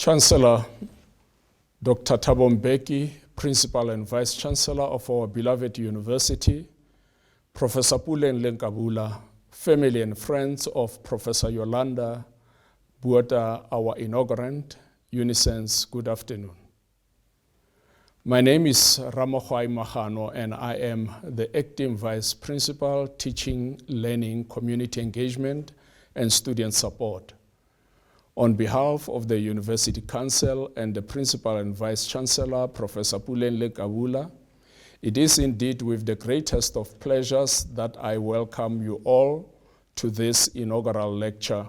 Chancellor Dr. Thabo Mbeki, Principal and Vice Chancellor of our beloved university, Professor Pulen Lenkabula, family and friends of Professor Yolanda Botha, our inaugurant, Unisens, good afternoon. My name is Ramohwai Mahano and I am the Acting Vice Principal, Teaching, Learning, Community Engagement and Student Support. On behalf of the University Council and the Principal and Vice Chancellor, Professor Pulen Lenkabula, it is indeed with the greatest of pleasures that I welcome you all to this inaugural lecture,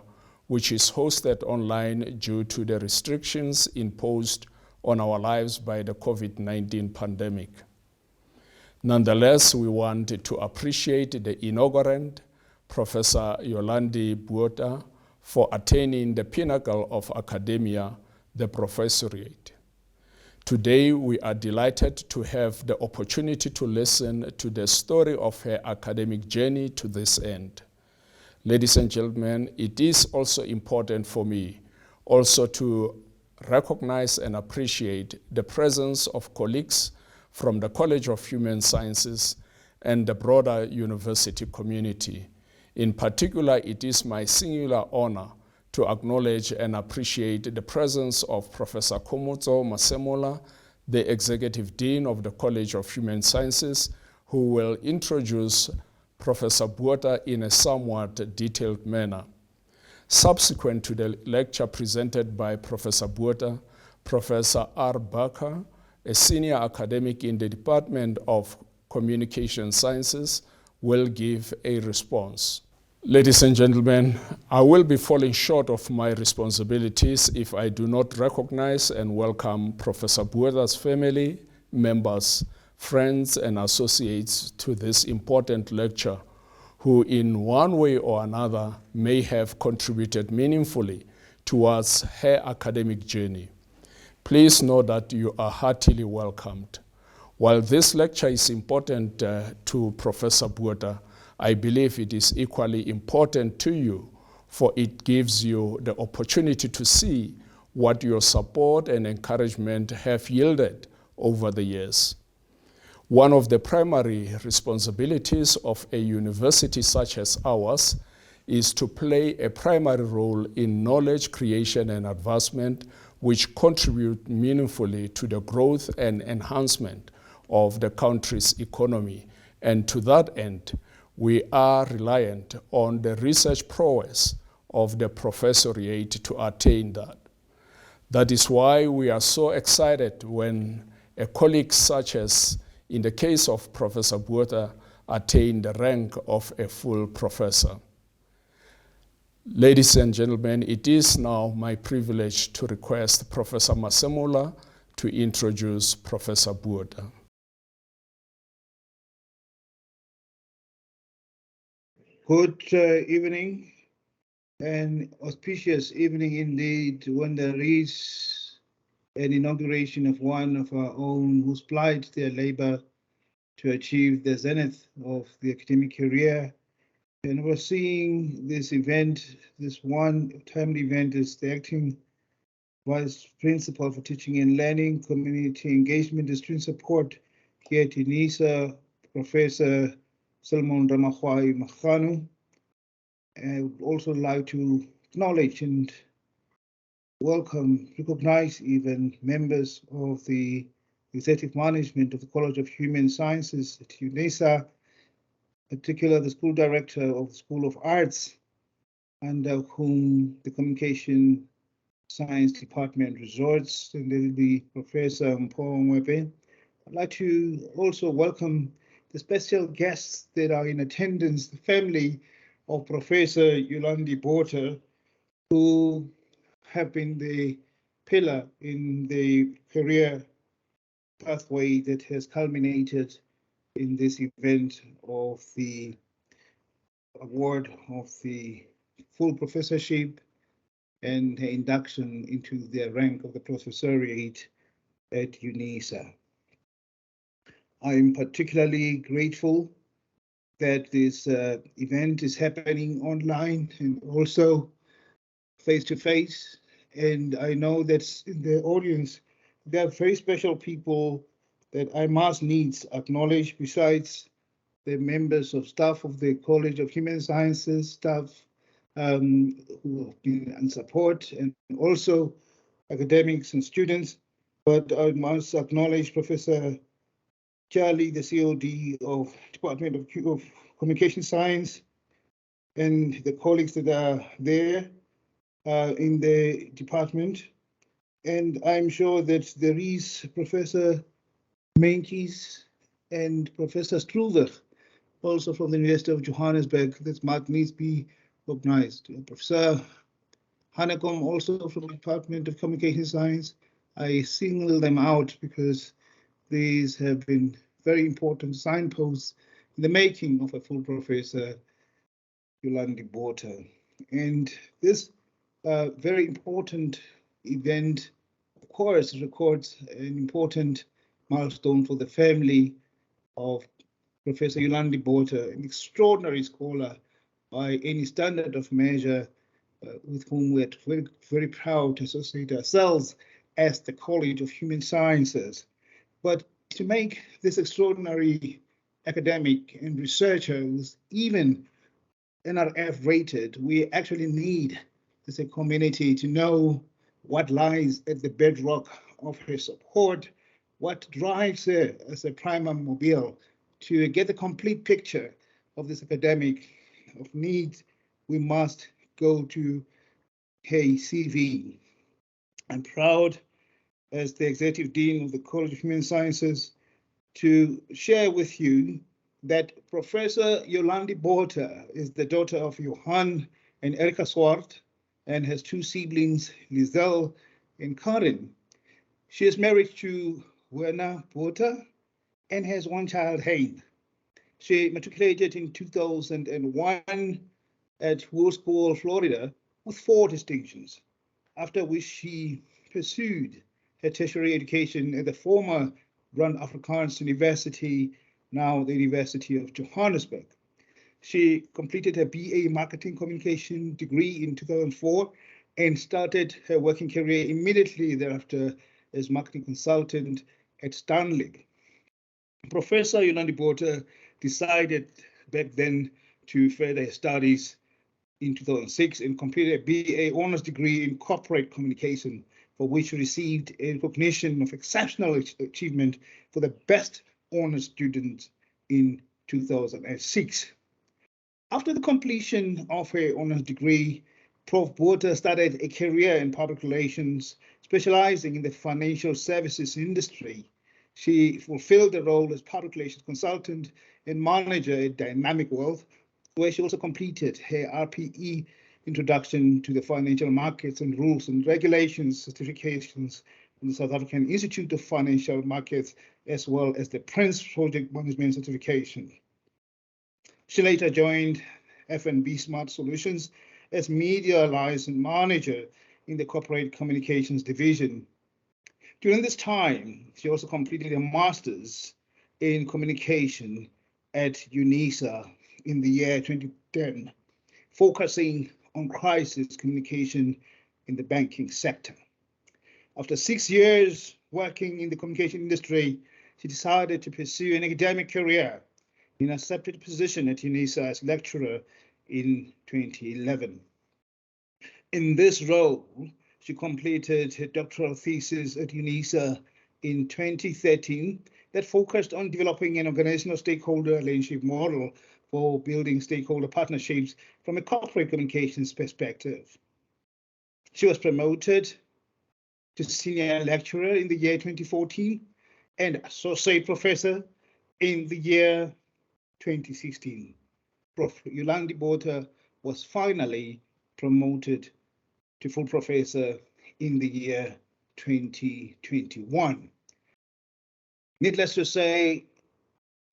which is hosted online due to the restrictions imposed on our lives by the COVID-19 pandemic. Nonetheless, we want to appreciate the inaugurant, Professor Yolanda Botha, for attaining the pinnacle of academia, the professorate. Today, we are delighted to have the opportunity to listen to the story of her academic journey to this end. Ladies and gentlemen, it is also important for me also to recognize and appreciate the presence of colleagues from the College of Human Sciences and the broader university community. In particular, it is my singular honor to acknowledge and appreciate the presence of Professor Khomotso Masemola, the Executive Dean of the College of Human Sciences, who will introduce Professor Botha in a somewhat detailed manner. Subsequent to the lecture presented by Professor Botha, Professor R. Barker, a senior academic in the Department of Communication Sciences, will give a response. Ladies and gentlemen, I will be falling short of my responsibilities if I do not recognize and welcome Professor Botha's family, members, friends, and associates to this important lecture, who in one way or another may have contributed meaningfully towards her academic journey. Please know that you are heartily welcomed. While this lecture is important to Professor Botha, I believe it is equally important to you, for it gives you the opportunity to see what your support and encouragement have yielded over the years. One of the primary responsibilities of a university such as ours is to play a primary role in knowledge creation and advancement, which contribute meaningfully to the growth and enhancement of the country's economy. And to that end, we are reliant on the research prowess of the professorate to attain that. That is why we are so excited when a colleague such as, in the case of Professor Botha, attained the rank of a full professor. Ladies and gentlemen, it is now my privilege to request Professor Masemola to introduce Professor Botha. Good evening, and auspicious evening indeed, when there is an inauguration of one of our own who's plied their labor to achieve the zenith of the academic career. And we're seeing this event, this one timely event, is the acting Vice Principal for Teaching and Learning, Community Engagement and Student Support here at UNISA, Professor Solomon Ramohwai Mahano. I would also like to acknowledge and welcome, recognize even members of the executive management of the College of Human Sciences at UNISA, particularly the school director of the School of Arts, under whom the Communication Science Department resorts, and there will be Professor Mpho. I'd like to also welcome the special guests that are in attendance, the family of Professor Yolanda Botha, who have been the pillar in the career pathway that has culminated in this event of the award of the full professorship and her induction into the rank of the professoriate at UNISA. I'm particularly grateful that this event is happening online and also face-to-face, And I know that in the audience, there are very special people that I must needs acknowledge besides the members of staff of the College of Human Sciences, staff who have been in support, and also academics and students. But I must acknowledge Professor Charlie, the COD of Department of Communication Science, and the colleagues that are there in the department. And I'm sure that there is Professor Meintjes and Professor Struve, also from the University of Johannesburg, that might needs be recognized. Professor Hanekom, also from the Department of Communication Science. I single them out because these have been very important signposts in the making of a full Professor Botha. And this very important event, of course, records an important milestone for the family of Professor Botha, an extraordinary scholar by any standard of measure, with whom we're very, very proud to associate ourselves as the College of Human Sciences. But to make this extraordinary academic and researcher who's even NRF rated, we actually need as a community to know what lies at the bedrock of her support, what drives her as a prima mobile. To get the complete picture of this academic of needs, we must go to her CV. I'm proud as the Executive Dean of the College of Human Sciences to share with you that Professor Botha is the daughter of Johan and Erika Swart and has two siblings, Lizelle and Karin. She is married to Werner Botha and has one child, Hein. She matriculated in 2001 at Will School, Florida, with 4 distinctions, after which she pursued her tertiary education at the former Rand Afrikaans University, now the University of Johannesburg. She completed her BA Marketing Communication degree in 2004 and started her working career immediately thereafter as marketing consultant at Stanley. Professor Botha decided back then to further her studies in 2006 and completed a BA honors degree in corporate communication, for which she received a recognition of exceptional achievement for the best honors student in 2006. After the completion of her honors degree, Prof. Botha started a career in public relations, specializing in the financial services industry. She fulfilled the role as public relations consultant and manager at Dynamic Wealth, where she also completed her RPE Introduction to the Financial Markets and Rules and Regulations certifications from the South African Institute of Financial Markets, as well as the Prince Project Management certification. She later joined F&B Smart Solutions as media liaison manager in the corporate communications division. During this time, she also completed a master's in communication at UNISA in the year 2010, focusing on crisis communication in the banking sector. After 6 years working in the communication industry, she decided to pursue an academic career in a accepted position at UNISA as lecturer in 2011. In this role, she completed her doctoral thesis at UNISA in 2013 that focused on developing an organizational stakeholder relationship model for building stakeholder partnerships from a corporate communications perspective. She was promoted to senior lecturer in the year 2014 and associate professor in the year 2016. Prof. Botha was finally promoted to full professor in the year 2021. Needless to say,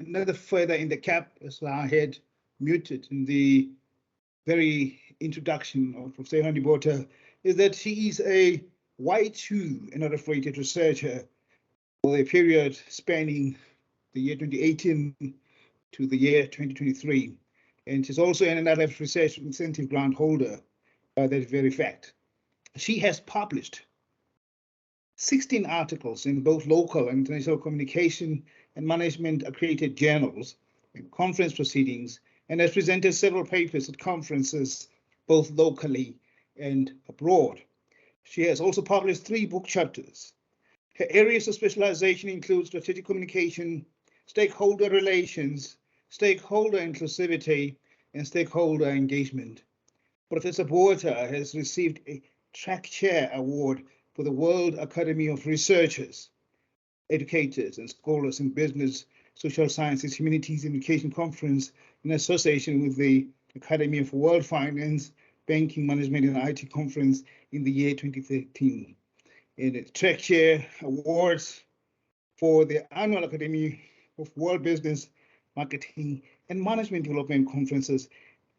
another feather in the cap, as I had muted in the very introduction of Professor Botha, is that she is a Y2 NRF-rated researcher for a period spanning the year 2018 to the year 2023. And she's also an NRF Research Incentive Grant holder by that very fact. She has published 16 articles in both local and international communication and management accredited journals and conference proceedings, and has presented several papers at conferences both locally and abroad. She has also published 3 book chapters. Her areas of specialization include strategic communication, stakeholder relations, stakeholder inclusivity, and stakeholder engagement. Professor Botha has received a Track Chair Award for the World Academy of Researchers, Educators, and Scholars in Business, Social Sciences, Humanities, and Education Conference in association with the Academy of World Finance, Banking, Management, and IT Conference in the year 2013. And the Track Chair Awards for the Annual Academy of World Business, Marketing, and Management Development Conferences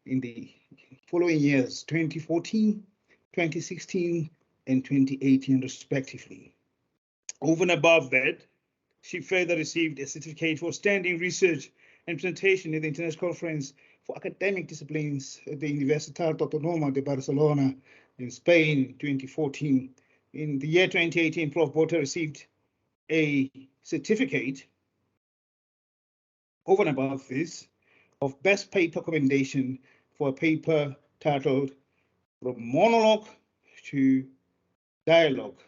in the following years, 2014, 2016, and 2018, respectively. Over and above that, she further received a certificate for outstanding research and presentation at the International Conference for Academic Disciplines at the Universitat Autónoma de Barcelona in Spain, 2014. In the year 2018, Prof. Botha received a certificate over and above this of Best Paper Commendation for a paper titled From Monologue to Dialogue,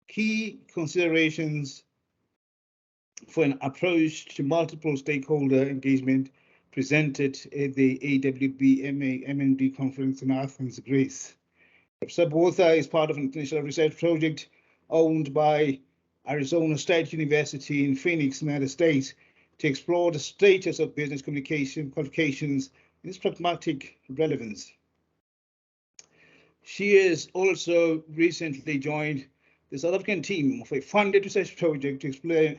Key Considerations for an Approach to Multiple Stakeholder Engagement, presented at the AWB MND conference in Athens, Greece. Professor Botha is part of an international research project owned by Arizona State University in Phoenix, United States, to explore the status of business communication qualifications and its pragmatic relevance. She has also recently joined the South African team of a funded research project to explore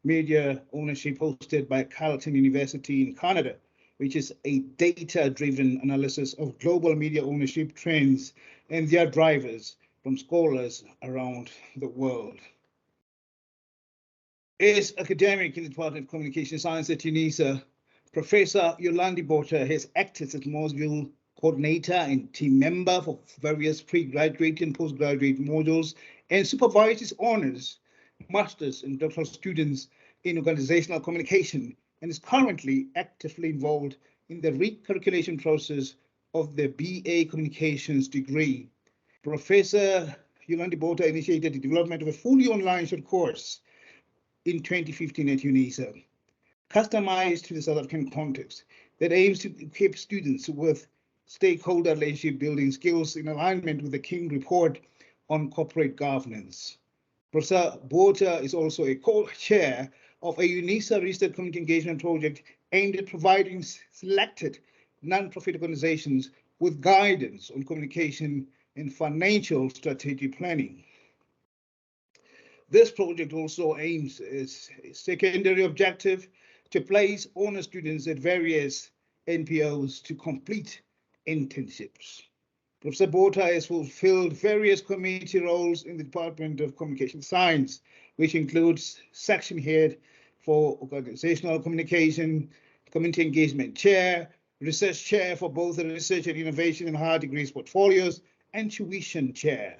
media ownership hosted by Carleton University in Canada, which is a data-driven analysis of global media ownership trends and their drivers from scholars around the world. As academic in the Department of Communication Science at UNISA, Professor Yolandi Botha has acted as module coordinator and team member for various pre-graduate and postgraduate modules and supervises honors, masters, and doctoral students in organizational communication, and is currently actively involved in the recirculation process of the BA Communications degree. Professor Yolandi Botha initiated the development of a fully online short course in 2015 at UNISA, customized to the South African context, that aims to equip students with stakeholder relationship building skills in alignment with the King Report on corporate governance. Professor Botha is also a co-chair of a UNISA research community engagement project aimed at providing selected non-profit organizations with guidance on communication and financial strategy planning. This project also aims as a secondary objective to place honor students at various NPOs to complete internships. Professor Botha has fulfilled various committee roles in the Department of Communication Science, which includes section head for organizational communication, community engagement chair, research chair for both the research and innovation and higher degrees portfolios, and tuition chair.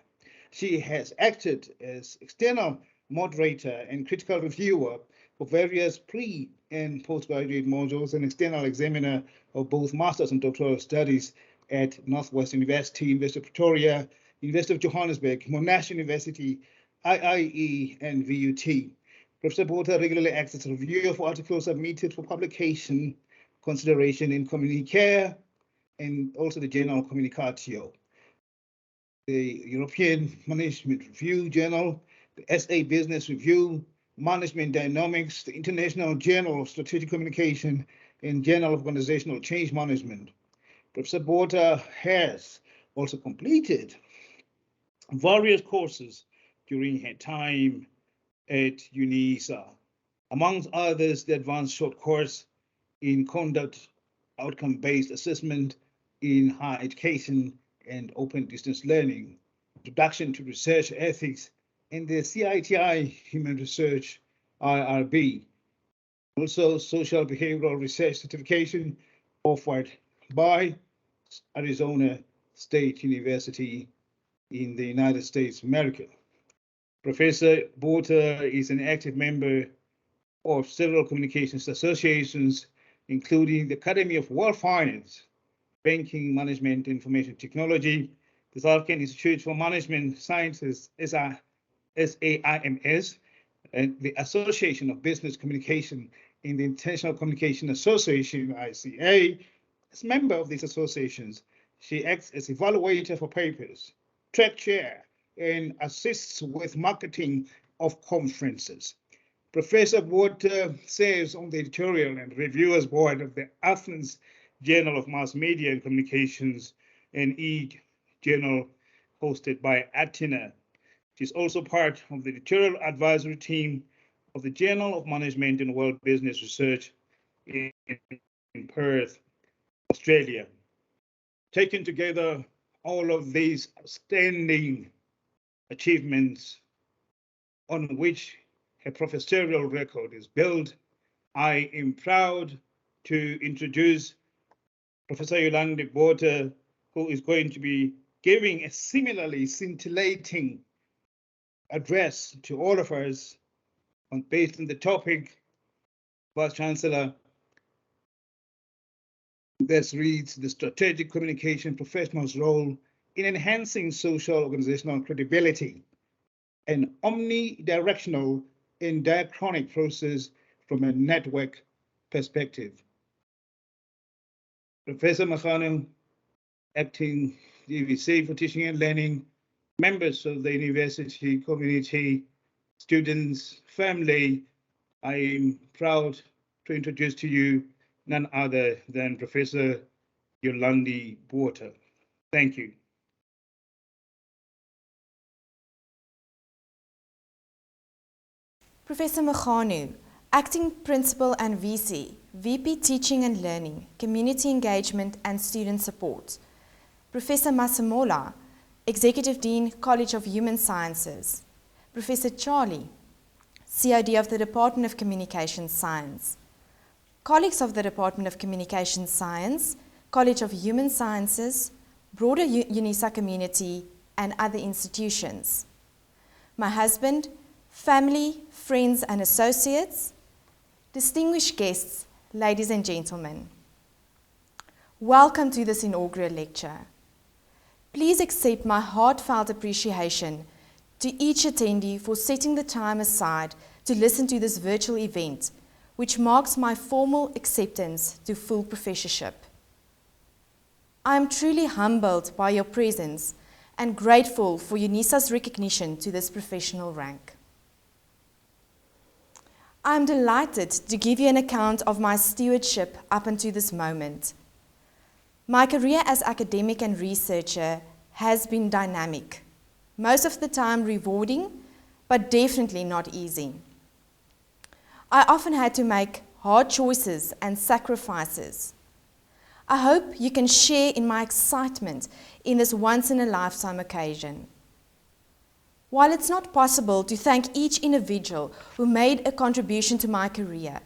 She has acted as external moderator and critical reviewer for various pre- and postgraduate modules and external examiner of both master's and doctoral studies at Northwest University, University of Pretoria, University of Johannesburg, Monash University, IIE, and VUT. Professor Botha regularly acts as a reviewer for articles submitted for publication, consideration in Communicare, and also the Journal Communicatio, the European Management Review Journal, the SA Business Review, Management Dynamics, the International Journal of Strategic Communication, and Journal of Organizational Change Management. Professor Botha has also completed various courses during her time at UNISA, amongst others, the Advanced Short Course in Conduct Outcome-Based Assessment in Higher Education and Open Distance Learning, Introduction to Research Ethics, and the CITI Human Research IRB. Also, Social Behavioral Research Certification offered by Arizona State University in the United States of America. Professor Botha is an active member of several communications associations, including the Academy of World Finance, Banking, Management, Information Technology, the South African Institute for Management Sciences, SAIMS, and the Association of Business Communication in the International Communication Association, ICA. As a member of these associations, she acts as evaluator for papers, track chair, and assists with marketing of conferences. Professor Botha serves on the editorial and reviewers board of the Athens Journal of Mass Media and Communications, an e-journal hosted by Athena. She's also part of the editorial advisory team of the Journal of Management and World Business Research in Perth, Australia. Taken together, all of these outstanding achievements on which her professorial record is built, I am proud to introduce Professor Yolandi Botha, who is going to be giving a similarly scintillating address to all of us based on the topic, Vice Chancellor, that reads the strategic communication professional's role in enhancing social organizational credibility, an omnidirectional and diachronic process from a network perspective. Professor Magano, acting DVC for teaching and learning, members of the university community, students, family, I am proud to introduce to you none other than Professor Yolandi Botha. Thank you. Professor Magano, Acting Principal and VC, VP Teaching and Learning, Community Engagement and Student Support. Professor Masemola, Executive Dean, College of Human Sciences. Professor Charlie, COD of the Department of Communication Science. Colleagues of the Department of Communication Science, College of Human Sciences, broader UNISA community, and other institutions. My husband, family, friends, and associates, distinguished guests, ladies and gentlemen. Welcome to this inaugural lecture. Please accept my heartfelt appreciation to each attendee for setting the time aside to listen to this virtual event, which marks my formal acceptance to full professorship. I am truly humbled by your presence and grateful for UNISA's recognition to this professional rank. I am delighted to give you an account of my stewardship up until this moment. My career as academic and researcher has been dynamic, most of the time rewarding, but definitely not easy. I often had to make hard choices and sacrifices. I hope you can share in my excitement in this once-in-a-lifetime occasion. While it's not possible to thank each individual who made a contribution to my career,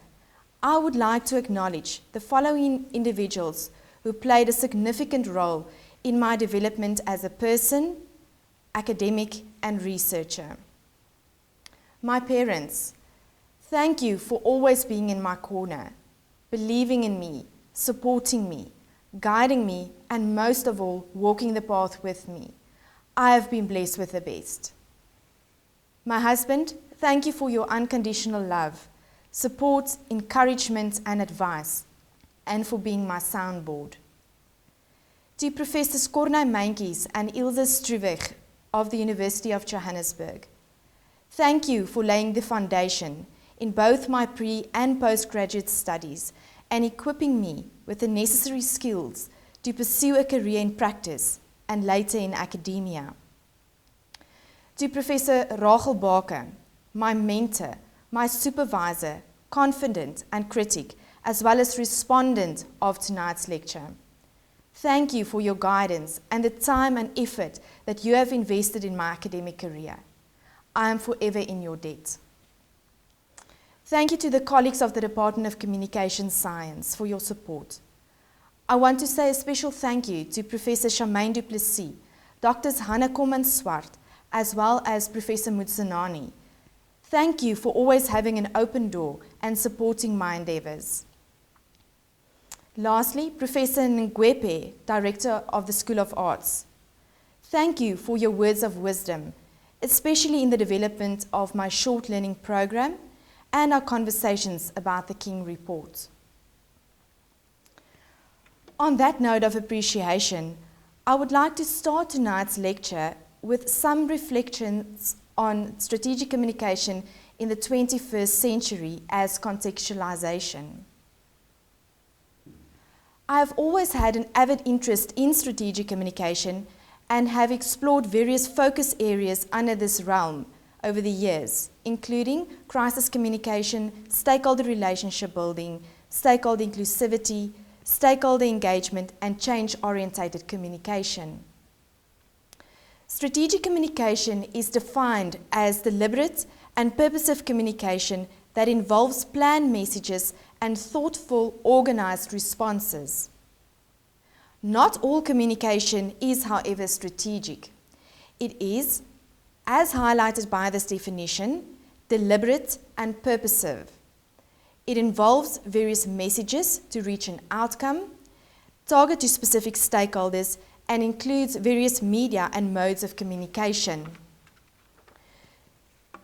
I would like to acknowledge the following individuals who played a significant role in my development as a person, academic, and researcher. My parents, thank you for always being in my corner, believing in me, supporting me, guiding me, and most of all, walking the path with me. I have been blessed with the best. My husband, thank you for your unconditional love, support, encouragement, and advice, and for being my soundboard. To Professors Cornay Maintjies and Ilse Struwig of the University of Johannesburg, thank you for laying the foundation in both my pre- and postgraduate studies and equipping me with the necessary skills to pursue a career in practice and later in academia. To Professor Rachel Barker, my mentor, my supervisor, confidant and critic, as well as respondent of tonight's lecture. Thank you for your guidance and the time and effort that you have invested in my academic career. I am forever in your debt. Thank you to the colleagues of the Department of Communication Science for your support. I want to say a special thank you to Professor Charmaine du Plessis, Drs. Hanna Komman-Swart, as well as Professor Mutsanani. Thank you for always having an open door and supporting my endeavours. Lastly, Professor Ngwepe, Director of the School of Arts. Thank you for your words of wisdom, especially in the development of my short learning program and our conversations about the King Report. On that note of appreciation, I would like to start tonight's lecture with some reflections on strategic communication in the 21st century as contextualization. I have always had an avid interest in strategic communication and have explored various focus areas under this realm over the years, including crisis communication, stakeholder relationship building, stakeholder inclusivity, stakeholder engagement, and change-orientated communication. Strategic communication is defined as deliberate and purposive communication that involves planned messages and thoughtful, organized responses. Not all communication is, however, strategic. It is, as highlighted by this definition, deliberate and purposive. It involves various messages to reach an outcome, target to specific stakeholders, and includes various media and modes of communication.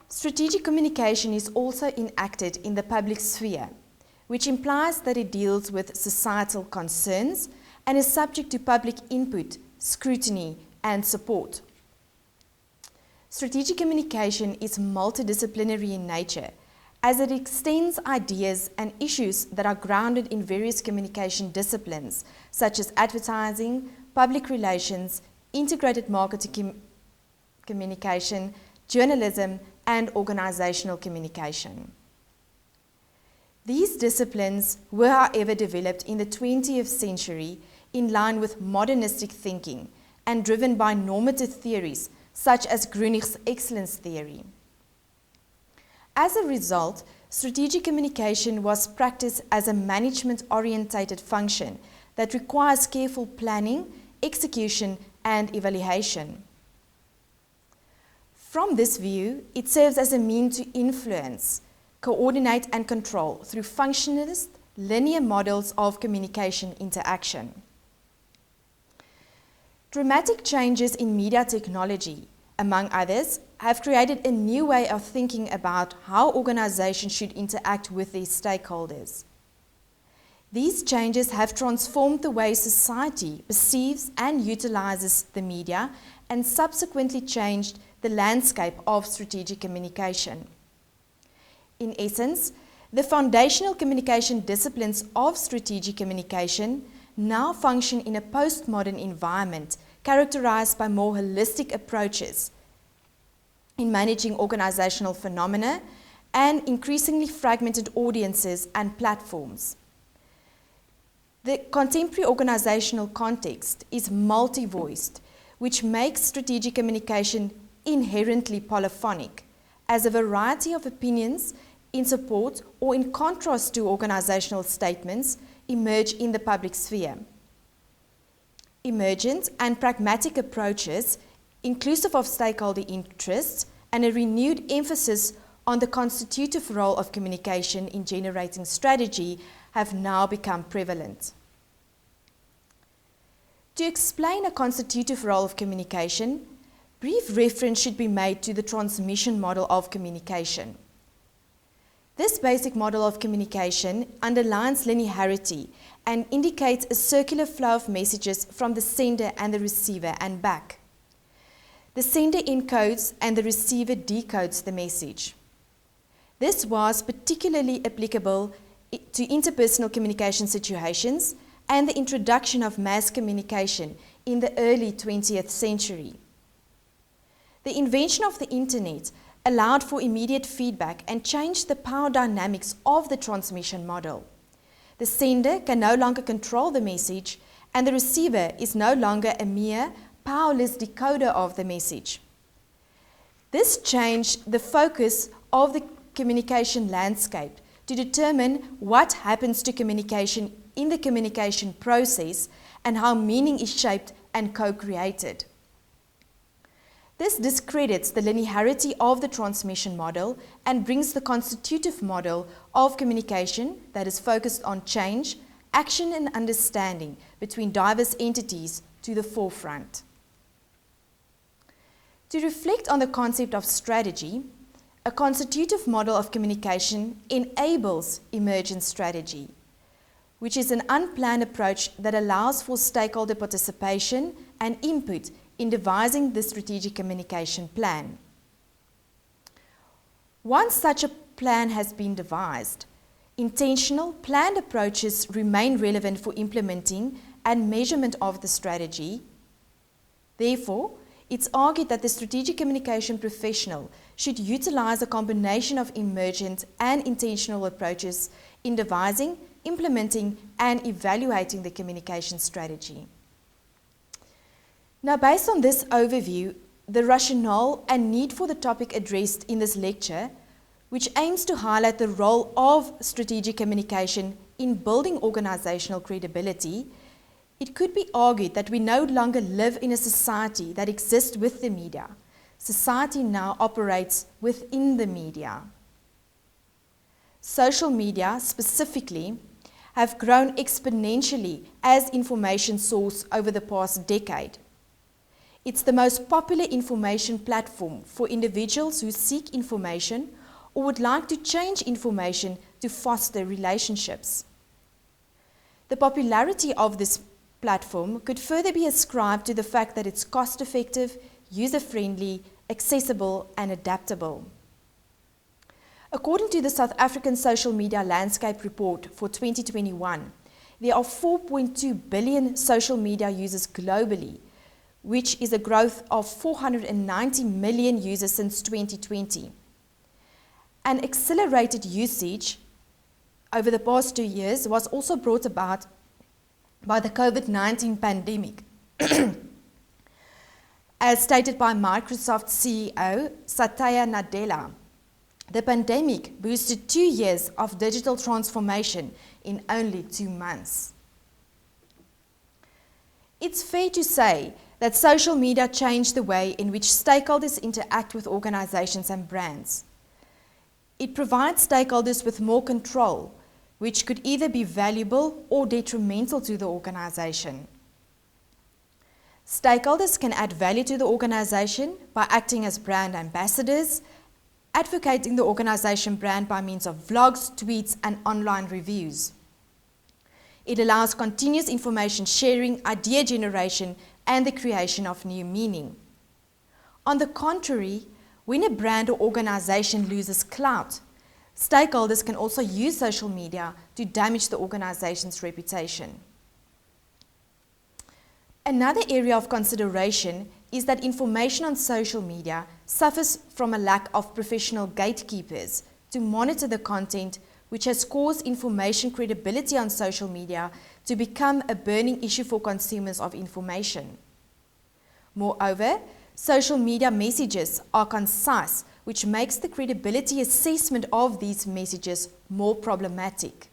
Strategic communication is also enacted in the public sphere, which implies that it deals with societal concerns and is subject to public input, scrutiny, and support. Strategic communication is multidisciplinary in nature, as it extends ideas and issues that are grounded in various communication disciplines, such as advertising, public relations, integrated marketing communication, journalism, and organizational communication. These disciplines were, however, developed in the 20th century in line with modernistic thinking and driven by normative theories such as Grünig's excellence theory. As a result, strategic communication was practiced as a management-orientated function that requires careful planning, execution, and evaluation. From this view, it serves as a means to influence, coordinate, and control through functionalist, linear models of communication interaction. Dramatic changes in media technology, among others, have created a new way of thinking about how organizations should interact with their stakeholders. These changes have transformed the way society perceives and utilizes the media and subsequently changed the landscape of strategic communication. In essence, the foundational communication disciplines of strategic communication now function in a postmodern environment characterized by more holistic approaches in managing organizational phenomena and increasingly fragmented audiences and platforms. The contemporary organizational context is multi-voiced, which makes strategic communication inherently polyphonic, as a variety of opinions in support or in contrast to organizational statements emerge in the public sphere. Emergent and pragmatic approaches, inclusive of stakeholder interests, and a renewed emphasis on the constitutive role of communication in generating strategy have now become prevalent. To explain a constitutive role of communication, brief reference should be made to the transmission model of communication. This basic model of communication underlines linearity and indicates a circular flow of messages from the sender and the receiver and back. The sender encodes and the receiver decodes the message. This was particularly applicable to interpersonal communication situations and the introduction of mass communication in the early 20th century. The invention of the internet allowed for immediate feedback and changed the power dynamics of the transmission model. The sender can no longer control the message, and the receiver is no longer a mere powerless decoder of the message. This changed the focus of the communication landscape to determine what happens to communication in the communication process and how meaning is shaped and co-created. This discredits the linearity of the transmission model and brings the constitutive model of communication that is focused on change, action and understanding between diverse entities to the forefront. To reflect on the concept of strategy, a constitutive model of communication enables emergent strategy, which is an unplanned approach that allows for stakeholder participation and input in devising the strategic communication plan. Once such a plan has been devised, intentional, planned approaches remain relevant for implementing and measurement of the strategy. Therefore, it's argued that the strategic communication professional should utilize a combination of emergent and intentional approaches in devising, implementing, and evaluating the communication strategy. Now, based on this overview, the rationale and need for the topic addressed in this lecture, which aims to highlight the role of strategic communication in building organizational credibility, it could be argued that we no longer live in a society that exists with the media. Society now operates within the media. Social media, specifically, have grown exponentially as information source over the past decade. It's the most popular information platform for individuals who seek information or would like to change information to foster relationships. The popularity of this platform could further be ascribed to the fact that it's cost-effective, user-friendly, accessible, and adaptable. According to the South African Social Media Landscape Report for 2021, there are 4.2 billion social media users globally, which is a growth of 490 million users since 2020. And accelerated usage over the past 2 years was also brought about by the COVID-19 pandemic. As stated by Microsoft CEO Satya Nadella, the pandemic boosted 2 years of digital transformation in only 2 months. It's fair to say that social media changed the way in which stakeholders interact with organizations and brands. It provides stakeholders with more control, which could either be valuable or detrimental to the organization. Stakeholders can add value to the organization by acting as brand ambassadors, advocating the organization brand by means of vlogs, tweets, and online reviews. It allows continuous information sharing, idea generation, and the creation of new meaning. On the contrary, when a brand or organization loses clout, stakeholders can also use social media to damage the organization's reputation. Another area of consideration is that information on social media suffers from a lack of professional gatekeepers to monitor the content, which has caused information credibility on social media to become a burning issue for consumers of information. Moreover, social media messages are concise, which makes the credibility assessment of these messages more problematic.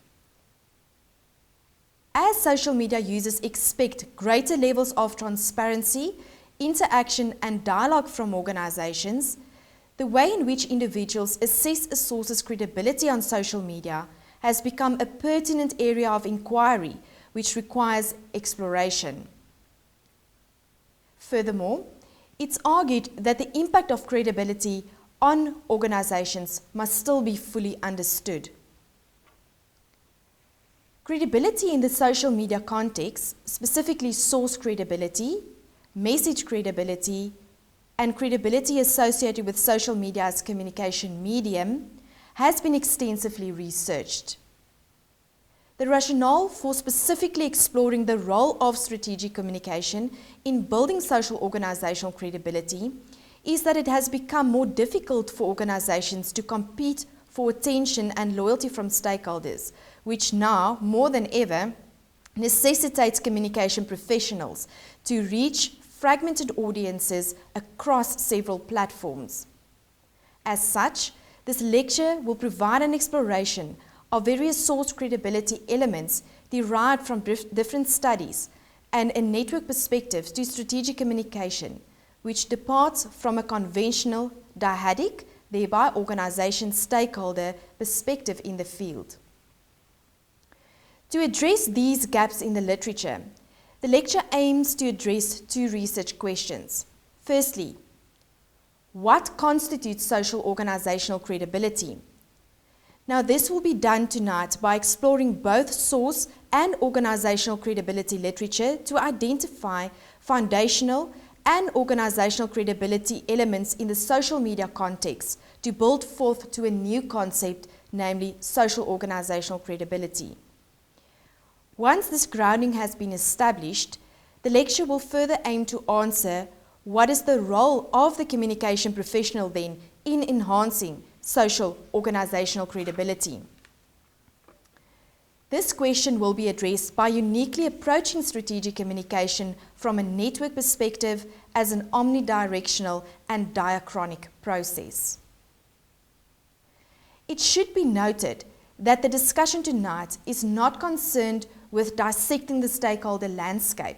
As social media users expect greater levels of transparency, interaction, and dialogue from organizations, the way in which individuals assess a source's credibility on social media has become a pertinent area of inquiry, which requires exploration. Furthermore, it's argued that the impact of credibility on organizations must still be fully understood. Credibility in the social media context, specifically source credibility, message credibility, and credibility associated with social media as communication medium, has been extensively researched. The rationale for specifically exploring the role of strategic communication in building social organizational credibility is that it has become more difficult for organizations to compete for attention and loyalty from stakeholders, which now, more than ever, necessitates communication professionals to reach fragmented audiences across several platforms. As such, this lecture will provide an exploration of various source credibility elements derived from different studies and a network perspective to strategic communication, which departs from a conventional dyadic, thereby organization stakeholder perspective in the field. To address these gaps in the literature, the lecture aims to address two research questions. Firstly, what constitutes social organizational credibility? Now, this will be done tonight by exploring both source and organizational credibility literature to identify foundational and organizational credibility elements in the social media context to build forth to a new concept, namely social organizational credibility. Once this grounding has been established, the lecture will further aim to answer what is the role of the communication professional then in enhancing social organizational credibility. This question will be addressed by uniquely approaching strategic communication from a network perspective as an omnidirectional and diachronic process. It should be noted that the discussion tonight is not concerned with dissecting the stakeholder landscape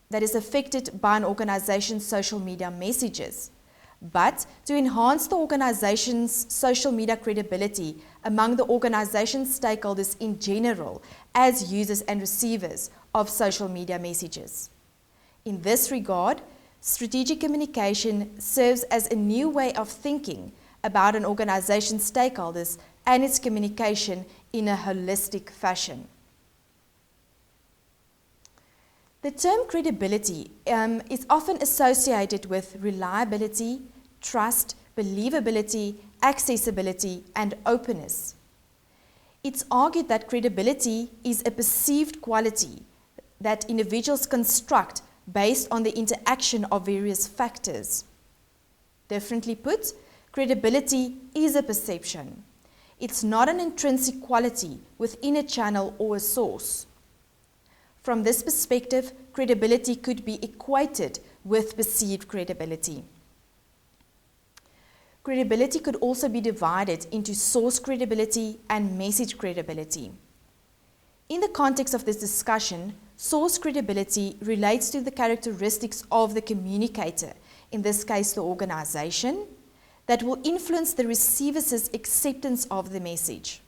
that is affected by an organization's social media messages, but to enhance the organization's social media credibility among the organization's stakeholders in general as users and receivers of social media messages. In this regard, strategic communication serves as a new way of thinking about an organization's stakeholders and its communication in a holistic fashion. The term credibility is often associated with reliability, trust, believability, accessibility, and openness. It's argued that credibility is a perceived quality that individuals construct based on the interaction of various factors. Differently put, credibility is a perception. It's not an intrinsic quality within a channel or a source. From this perspective, credibility could be equated with perceived credibility. Credibility could also be divided into source credibility and message credibility. In the context of this discussion, source credibility relates to the characteristics of the communicator, in this case the organization, that will influence the receiver's acceptance of the message.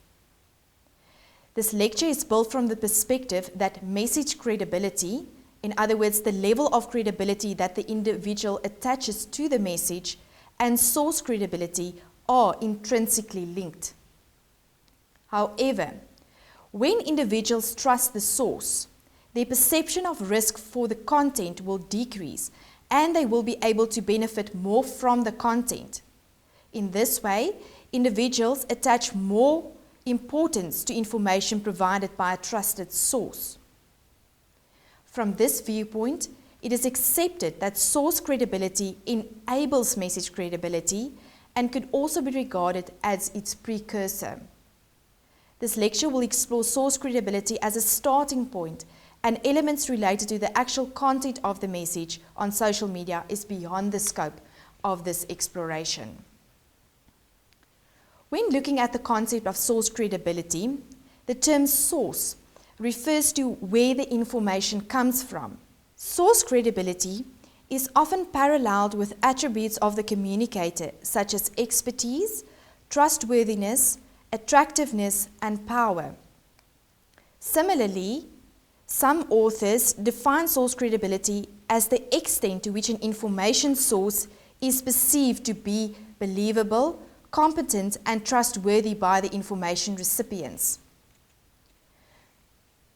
This lecture is built from the perspective that message credibility, in other words, the level of credibility that the individual attaches to the message, and source credibility are intrinsically linked. However, when individuals trust the source, their perception of risk for the content will decrease and they will be able to benefit more from the content. In this way, individuals attach more importance to information provided by a trusted source. From this viewpoint, it is accepted that source credibility enables message credibility and could also be regarded as its precursor. This lecture will explore source credibility as a starting point, and elements related to the actual content of the message on social media is beyond the scope of this exploration. When looking at the concept of source credibility, the term source refers to where the information comes from. Source credibility is often paralleled with attributes of the communicator, such as expertise, trustworthiness, attractiveness, and power. Similarly, some authors define source credibility as the extent to which an information source is perceived to be believable, competent, and trustworthy by the information recipients.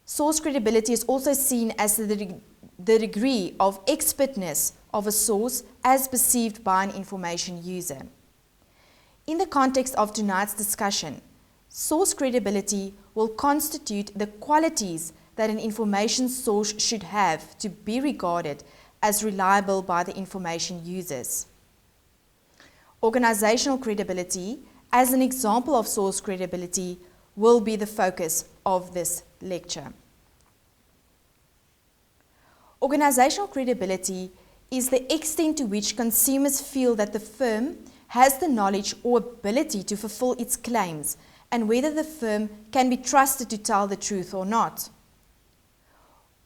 Source credibility is also seen as the degree of expertness of a source as perceived by an information user. In the context of tonight's discussion, source credibility will constitute the qualities that an information source should have to be regarded as reliable by the information users. Organizational credibility, as an example of source credibility, will be the focus of this lecture. Organizational credibility is the extent to which consumers feel that the firm has the knowledge or ability to fulfill its claims and whether the firm can be trusted to tell the truth or not.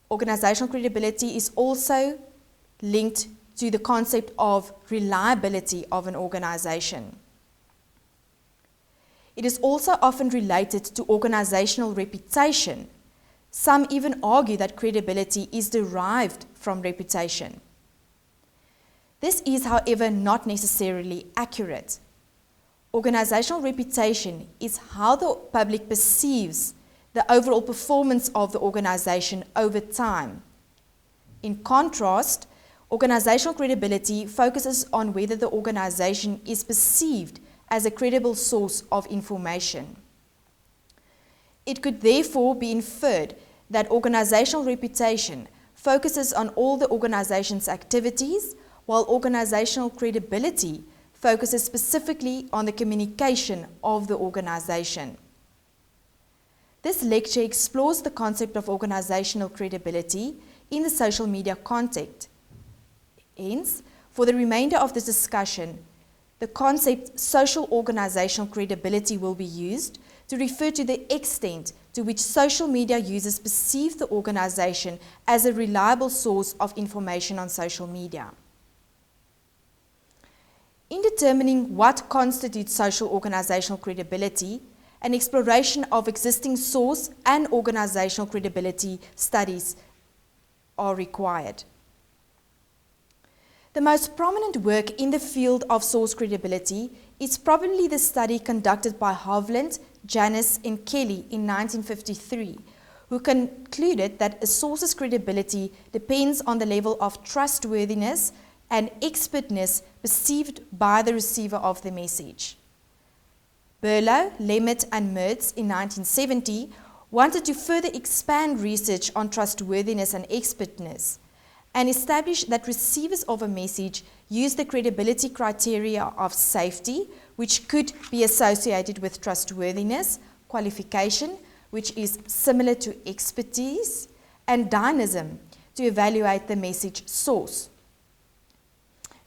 Organizational credibility is also linked to the concept of reliability of an organization. It is also often related to organizational reputation. Some even argue that credibility is derived from reputation. This is, however, not necessarily accurate. Organizational reputation is how the public perceives the overall performance of the organization over time. In contrast, organizational credibility focuses on whether the organization is perceived as a credible source of information. It could therefore be inferred that organizational reputation focuses on all the organization's activities, while organizational credibility focuses specifically on the communication of the organization. This lecture explores the concept of organizational credibility in the social media context. Hence, for the remainder of this discussion, the concept social organizational credibility will be used to refer to the extent to which social media users perceive the organization as a reliable source of information on social media. In determining what constitutes social organizational credibility, an exploration of existing source and organizational credibility studies are required. The most prominent work in the field of source credibility is probably the study conducted by Hovland, Janis, and Kelly in 1953, who concluded that a source's credibility depends on the level of trustworthiness and expertness perceived by the receiver of the message. Berlow, Lemmet, and Mertz in 1970 wanted to further expand research on trustworthiness and expertness and establish that receivers of a message use the credibility criteria of safety, which could be associated with trustworthiness, qualification, which is similar to expertise, and dynamism to evaluate the message source.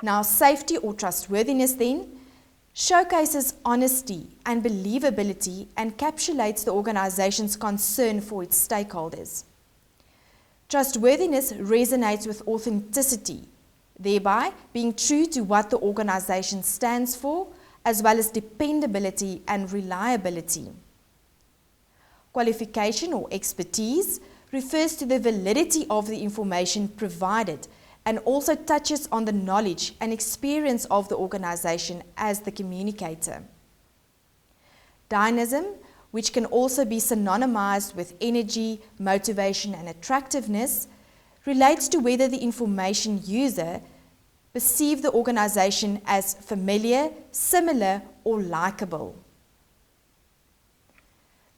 Now, safety or trustworthiness then showcases honesty and believability and encapsulates the organization's concern for its stakeholders. Trustworthiness resonates with authenticity, thereby being true to what the organization stands for, as well as dependability and reliability. Qualification or expertise refers to the validity of the information provided and also touches on the knowledge and experience of the organization as the communicator. Dynamism, which can also be synonymized with energy, motivation, and attractiveness, relates to whether the information user perceives the organization as familiar, similar, or likable.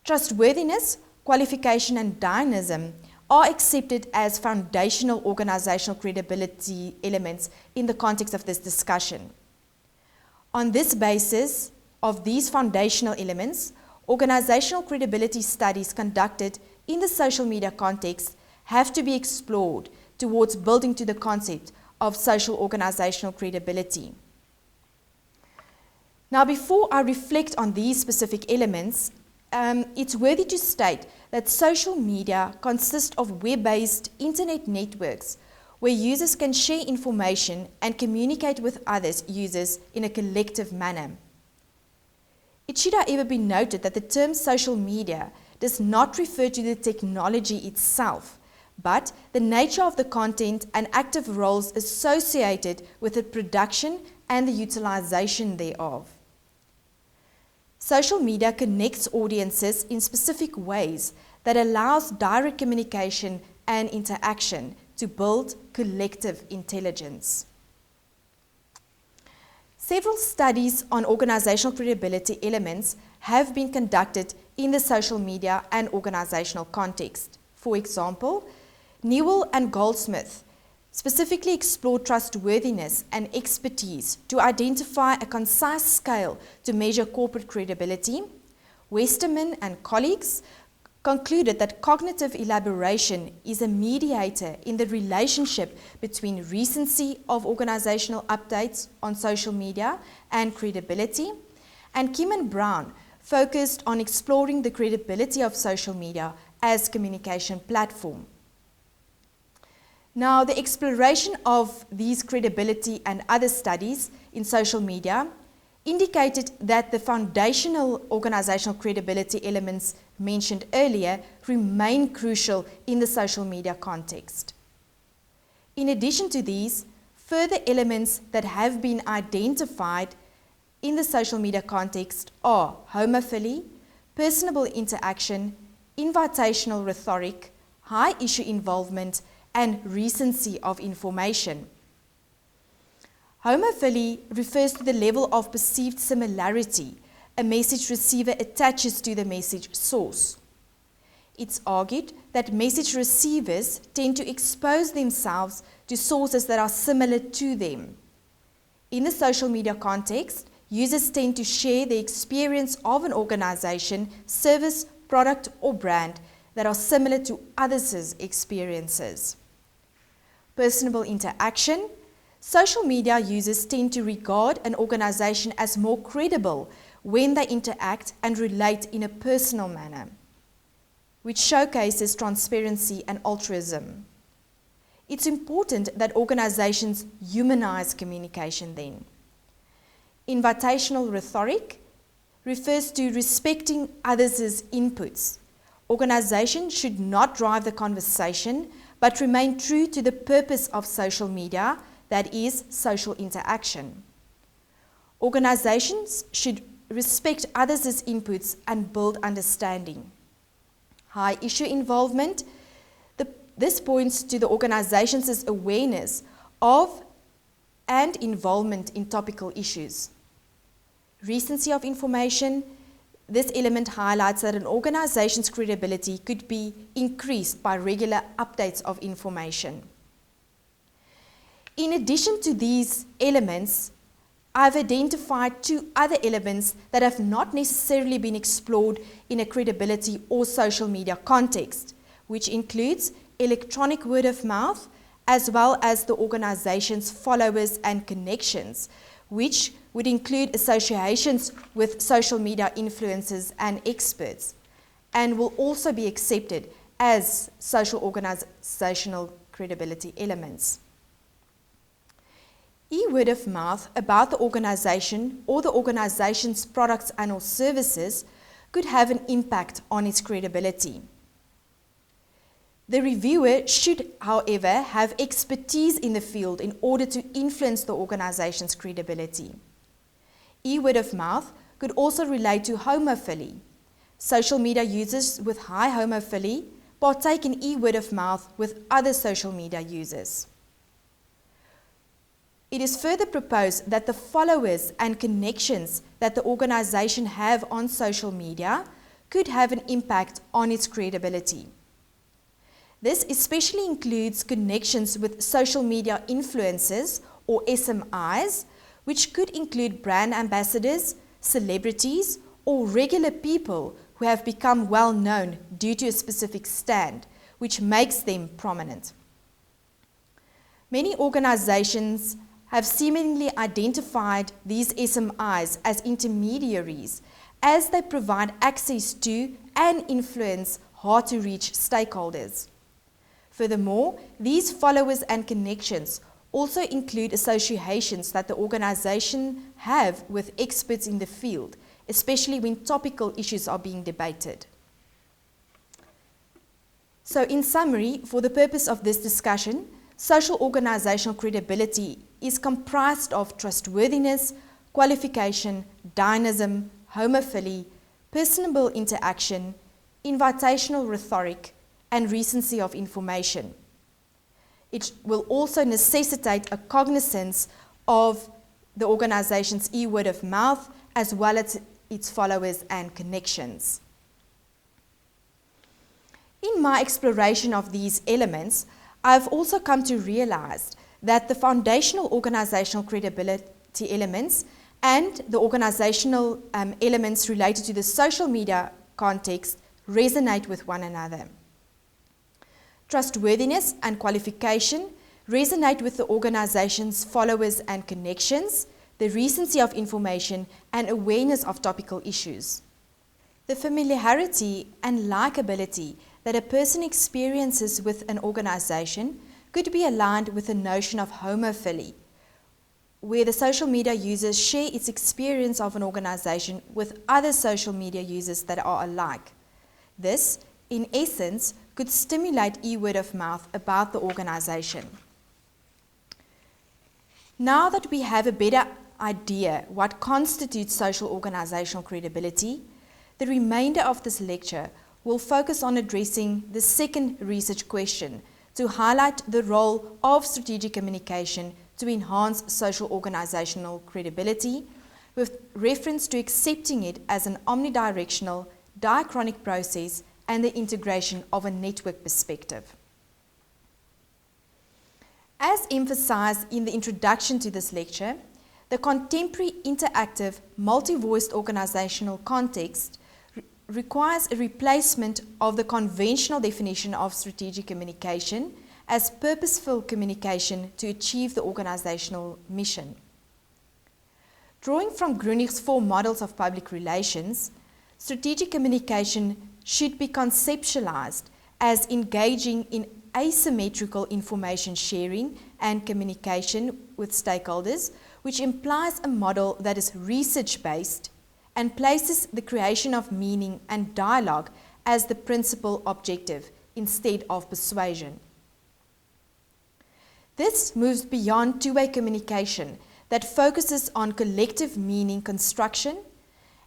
Trustworthiness, qualification, and dynamism are accepted as foundational organizational credibility elements in the context of this discussion. On this basis of these foundational elements, organizational credibility studies conducted in the social media context have to be explored towards building to the concept of social organizational credibility. Now, before I reflect on these specific elements, it's worthy to state that social media consists of web-based internet networks where users can share information and communicate with other users in a collective manner. It should, however, be noted that the term social media does not refer to the technology itself, but the nature of the content and active roles associated with the production and the utilization thereof. Social media connects audiences in specific ways that allows direct communication and interaction to build collective intelligence. Several studies on organizational credibility elements have been conducted in the social media and organizational context. For example, Newell and Goldsmith specifically explored trustworthiness and expertise to identify a concise scale to measure corporate credibility. Westerman and colleagues concluded that cognitive elaboration is a mediator in the relationship between recency of organizational updates on social media and credibility. And Kim and Brown focused on exploring the credibility of social media as communication platform. Now, the exploration of these credibility and other studies in social media indicated that the foundational organizational credibility elements mentioned earlier remain crucial in the social media context. In addition to these, further elements that have been identified in the social media context are homophily, personable interaction, invitational rhetoric, high issue involvement, and recency of information. Homophily refers to the level of perceived similarity a message receiver attaches to the message source. It's argued that message receivers tend to expose themselves to sources that are similar to them. In the social media context, users tend to share the experience of an organization, service, product, or brand that are similar to others' experiences. Personable interaction. Social media users tend to regard an organization as more credible when they interact and relate in a personal manner, which showcases transparency and altruism. It's important that organizations humanize communication then. Invitational rhetoric refers to respecting others' inputs. Organizations should not drive the conversation, but remain true to the purpose of social media, that is, social interaction. Organizations should respect others' inputs and build understanding. High issue involvement. This points to the organization's awareness of and involvement in topical issues. Recency of information. This element highlights that an organization's credibility could be increased by regular updates of information. In addition to these elements, I've identified two other elements that have not necessarily been explored in a credibility or social media context, which includes electronic word of mouth, as well as the organization's followers and connections, which would include associations with social media influencers and experts, and will also be accepted as social organizational credibility elements. E-word of mouth about the organization or the organization's products and or services could have an impact on its credibility. The reviewer should, however, have expertise in the field in order to influence the organization's credibility. E-word of mouth could also relate to homophily. Social media users with high homophily partake in e-word of mouth with other social media users. It is further proposed that the followers and connections that the organization have on social media could have an impact on its credibility. This especially includes connections with social media influencers or SMIs, which could include brand ambassadors, celebrities, or regular people who have become well known due to a specific stand, which makes them prominent. Many organizations have seemingly identified these SMIs as intermediaries as they provide access to and influence hard-to-reach stakeholders. Furthermore, these followers and connections also include associations that the organization have with experts in the field, especially when topical issues are being debated. So in summary, for the purpose of this discussion, social organizational credibility is comprised of trustworthiness, qualification, dynamism, homophily, personable interaction, invitational rhetoric, and recency of information. It will also necessitate a cognizance of the organization's e-word of mouth as well as its followers and connections. In my exploration of these elements, I've also come to realize that the foundational organizational credibility elements and the organizational elements related to the social media context resonate with one another. Trustworthiness and qualification resonate with the organization's followers and connections, the recency of information, and awareness of topical issues. The familiarity and likability that a person experiences with an organization could be aligned with the notion of homophily, where the social media users share its experience of an organization with other social media users that are alike. This, in essence, could stimulate e-word of mouth about the organization. Now that we have a better idea what constitutes social organizational credibility, the remainder of this lecture will focus on addressing the second research question to highlight the role of strategic communication to enhance social organizational credibility, with reference to accepting it as an omnidirectional, diachronic process and the integration of a network perspective. As emphasized in the introduction to this lecture, the contemporary interactive, multi-voiced organizational context requires a replacement of the conventional definition of strategic communication as purposeful communication to achieve the organizational mission. Drawing from Grunig's 4 models of public relations, strategic communication should be conceptualized as engaging in asymmetrical information sharing and communication with stakeholders, which implies a model that is research-based and places the creation of meaning and dialogue as the principal objective instead of persuasion. This moves beyond two-way communication that focuses on collective meaning construction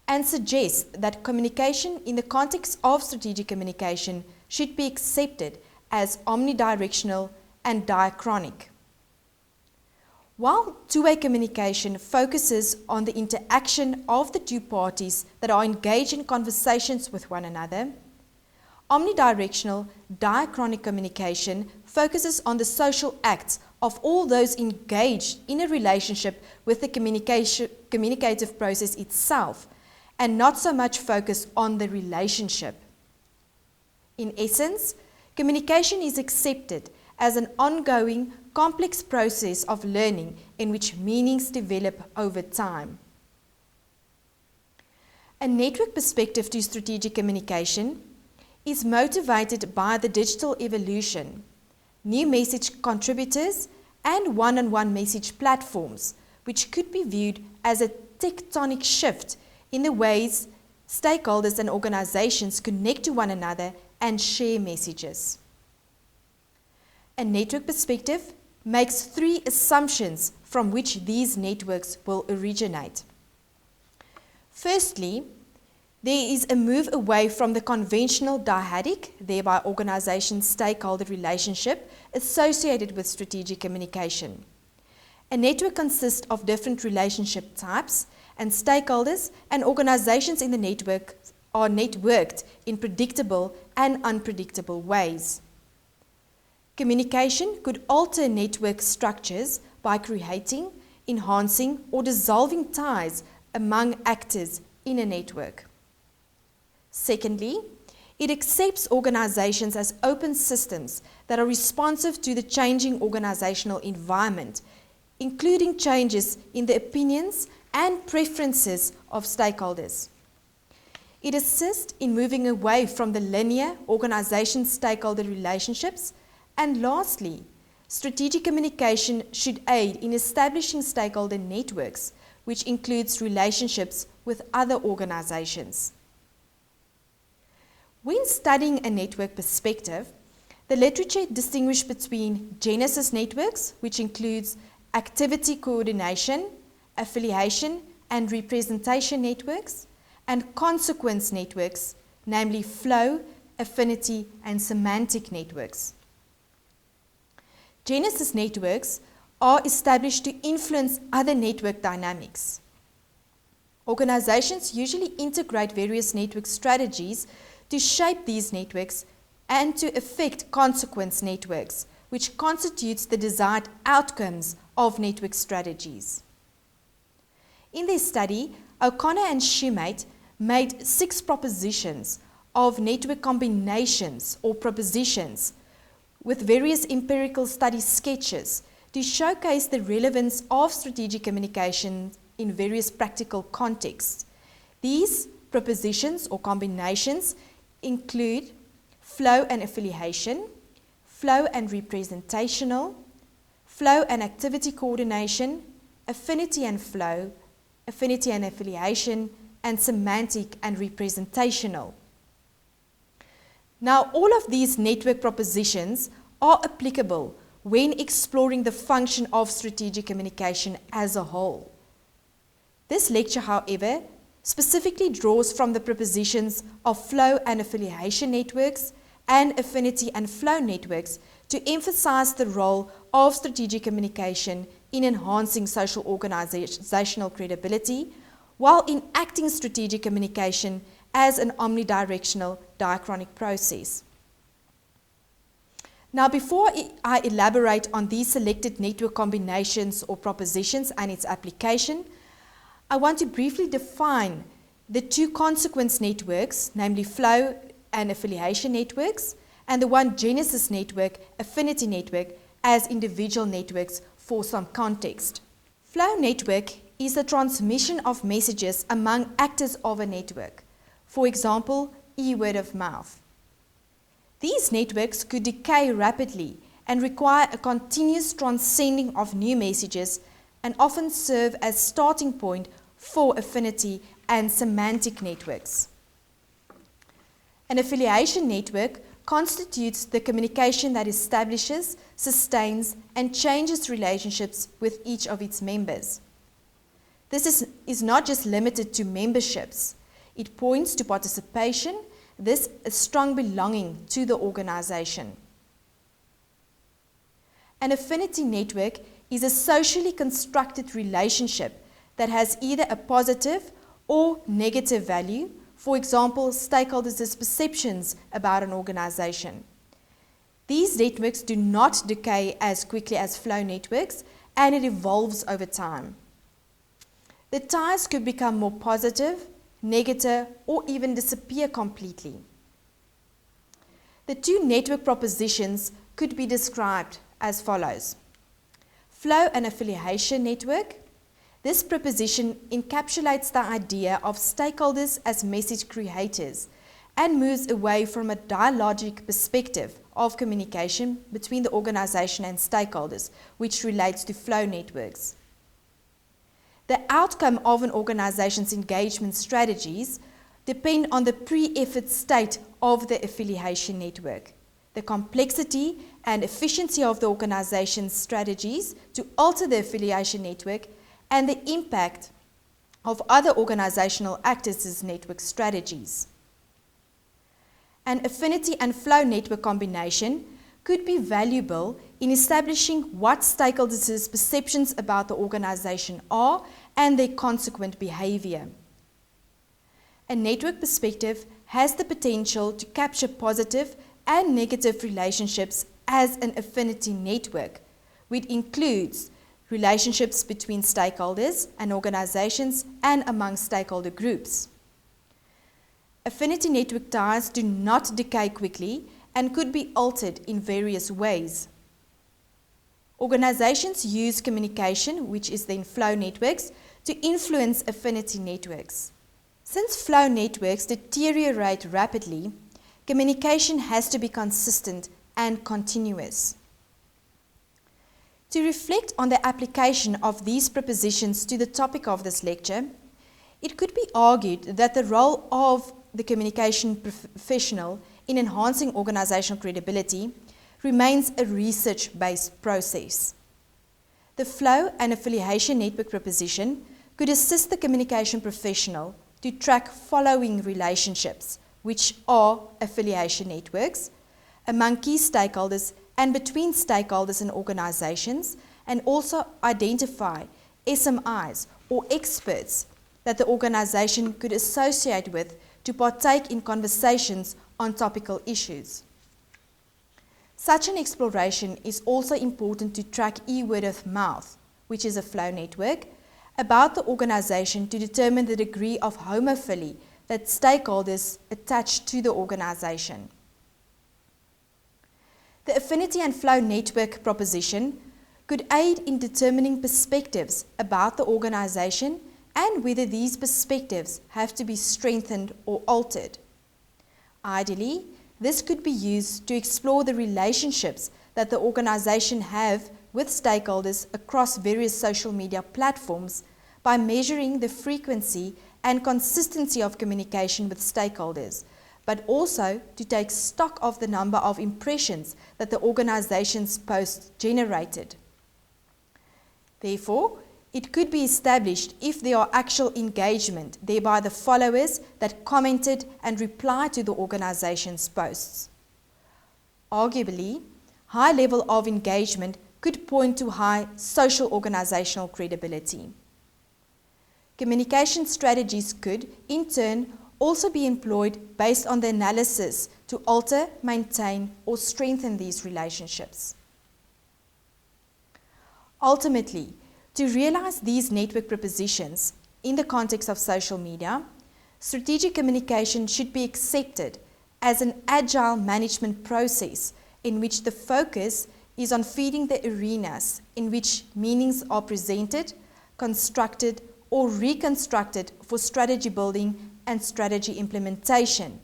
and suggests that communication in the context of strategic communication should be accepted as omnidirectional and diachronic. While two-way communication focuses on the interaction of the two parties that are engaged in conversations with one another, omnidirectional, diachronic communication focuses on the social acts of all those engaged in a relationship with the communicative process itself, and not so much focus on the relationship. In essence, communication is accepted as an ongoing, complex process of learning in which meanings develop over time. A network perspective to strategic communication is motivated by the digital evolution, new message contributors, and one-on-one message platforms, which could be viewed as a tectonic shift in the ways stakeholders and organizations connect to one another and share messages. A network perspective makes 3 assumptions from which these networks will originate. Firstly, there is a move away from the conventional dyadic, thereby organization-stakeholder relationship associated with strategic communication. A network consists of different relationship types, and stakeholders and organizations in the network are networked in predictable and unpredictable ways. Communication could alter network structures by creating, enhancing, or dissolving ties among actors in a network. Secondly, it accepts organizations as open systems that are responsive to the changing organizational environment, including changes in the opinions and preferences of stakeholders. It assists in moving away from the linear organization-stakeholder relationships. And lastly, strategic communication should aid in establishing stakeholder networks, which includes relationships with other organizations. When studying a network perspective, the literature distinguishes between genesis networks, which includes activity coordination, affiliation, and representation networks, and consequence networks, namely flow, affinity, and semantic networks. Genesis networks are established to influence other network dynamics. Organizations usually integrate various network strategies to shape these networks and to affect consequence networks, which constitutes the desired outcomes of network strategies. In their study, O'Connor and Shumate made 6 propositions of network combinations or propositions with various empirical study sketches to showcase the relevance of strategic communication in various practical contexts. These propositions or combinations include flow and affiliation, flow and representational, flow and activity coordination, affinity and flow, affinity and affiliation, and semantic and representational. Now, all of these network propositions are applicable when exploring the function of strategic communication as a whole. This lecture, however, specifically draws from the propositions of flow and affiliation networks and affinity and flow networks to emphasize the role of strategic communication in enhancing social organizational credibility while enacting strategic communication as an omnidirectional diachronic process. Now, before I elaborate on these selected network combinations or propositions and its application, I want to briefly define the two consequence networks, namely flow and affiliation networks, and the one genesis network, affinity network, as individual networks for some context. Flow network is the transmission of messages among actors of a network. For example, word of mouth. These networks could decay rapidly and require a continuous transcending of new messages and often serve as starting point for affinity and semantic networks. An affiliation network constitutes the communication that establishes, sustains, and changes relationships with each of its members. This is not just limited to memberships. It points to participation, this a strong belonging to the organization. An affinity network is a socially constructed relationship that has either a positive or negative value. For example, stakeholders' perceptions about an organization. These networks do not decay as quickly as flow networks, and it evolves over time. The ties could become more positive, negative, or even disappear completely. The two network propositions could be described as follows. Flow and affiliation network. This proposition encapsulates the idea of stakeholders as message creators and moves away from a dialogic perspective of communication between the organization and stakeholders, which relates to flow networks. The outcome of an organization's engagement strategies depend on the pre-effort state of the affiliation network, the complexity and efficiency of the organization's strategies to alter the affiliation network, and the impact of other organizational actors' network strategies. An affinity and flow network combination could be valuable in establishing what stakeholders' perceptions about the organization are and their consequent behavior. A network perspective has the potential to capture positive and negative relationships as an affinity network, which includes relationships between stakeholders and organizations and among stakeholder groups. Affinity network ties do not decay quickly and could be altered in various ways. Organizations use communication, which is then flow networks, to influence affinity networks. Since flow networks deteriorate rapidly, communication has to be consistent and continuous. To reflect on the application of these propositions to the topic of this lecture, it could be argued that the role of the communication professional in enhancing organizational credibility remains a research-based process. The flow and affiliation network proposition could assist the communication professional to track following relationships, which are affiliation networks, among key stakeholders and between stakeholders and organizations, and also identify SMIs or experts that the organization could associate with to partake in conversations on topical issues. Such an exploration is also important to track word of mouth, which is a flow network, about the organization to determine the degree of homophily that stakeholders attach to the organization. The affinity and flow network proposition could aid in determining perspectives about the organization and whether these perspectives have to be strengthened or altered. Ideally, this could be used to explore the relationships that the organization have with stakeholders across various social media platforms by measuring the frequency and consistency of communication with stakeholders, but also to take stock of the number of impressions that the organization's post generated. Therefore, it could be established if there are actual engagement, thereby the followers that commented and replied to the organization's posts. Arguably, high level of engagement could point to high social organizational credibility. Communication strategies could, in turn, also be employed based on the analysis to alter, maintain, or strengthen these relationships. Ultimately, to realize these network propositions in the context of social media, strategic communication should be accepted as an agile management process in which the focus is on feeding the arenas in which meanings are presented, constructed, or reconstructed for strategy building and strategy implementation,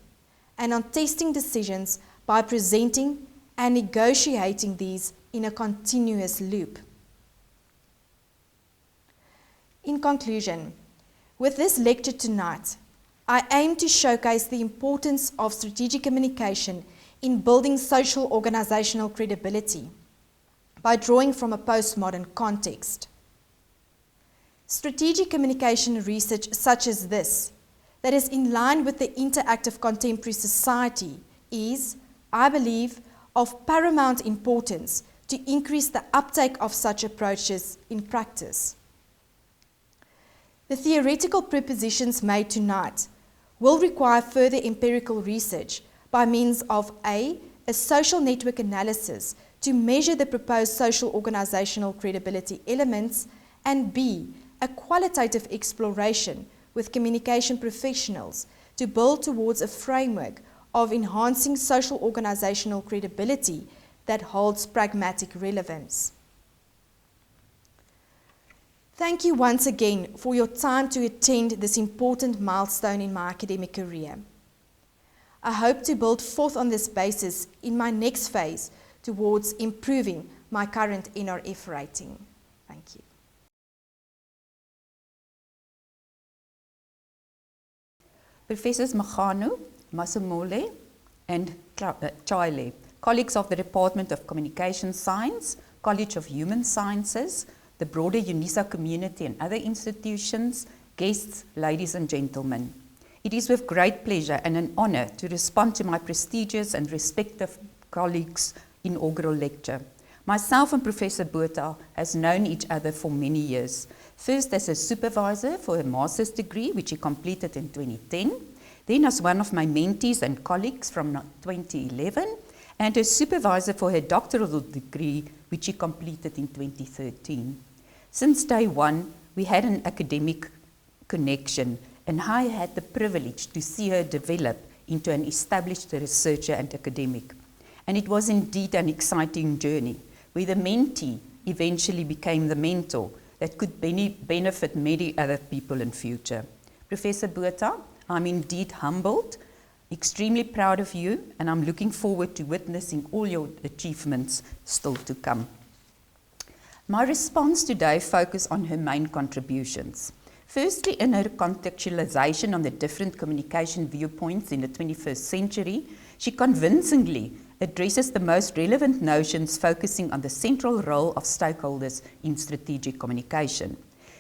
and on testing decisions by presenting and negotiating these in a continuous loop. In conclusion, with this lecture tonight, I aim to showcase the importance of strategic communication in building social organizational credibility by drawing from a postmodern context. Strategic communication research such as this, that is in line with the interactive contemporary society, is, I believe, of paramount importance to increase the uptake of such approaches in practice. The theoretical propositions made tonight will require further empirical research by means of A social network analysis to measure the proposed social organizational credibility elements, and B, a qualitative exploration with communication professionals to build towards a framework of enhancing social organizational credibility that holds pragmatic relevance. Thank you once again for your time to attend this important milestone in my academic career. I hope to build forth on this basis in my next phase towards improving my current NRF rating. Thank you. Professors Magano, Masumole, and Chile, colleagues of the Department of Communication Science, College of Human Sciences, the broader UNISA community and other institutions, guests, ladies and gentlemen. It is with great pleasure and an honor to respond to my prestigious and respected colleagues' inaugural lecture. Myself and Professor Botha has known each other for many years. First as a supervisor for a master's degree, which he completed in 2010, then as one of my mentees and colleagues from 2011, and as supervisor for her doctoral degree, which he completed in 2013. Since day one, we had an academic connection, and I had the privilege to see her develop into an established researcher and academic. And it was indeed an exciting journey, where the mentee eventually became the mentor that could benefit many other people in future. Professor Botha, I'm indeed humbled, extremely proud of you, and I'm looking forward to witnessing all your achievements still to come. My response today focuses on her main contributions. Firstly, in her contextualization on the different communication viewpoints in the 21st century, she convincingly addresses the most relevant notions focusing on the central role of stakeholders in strategic communication.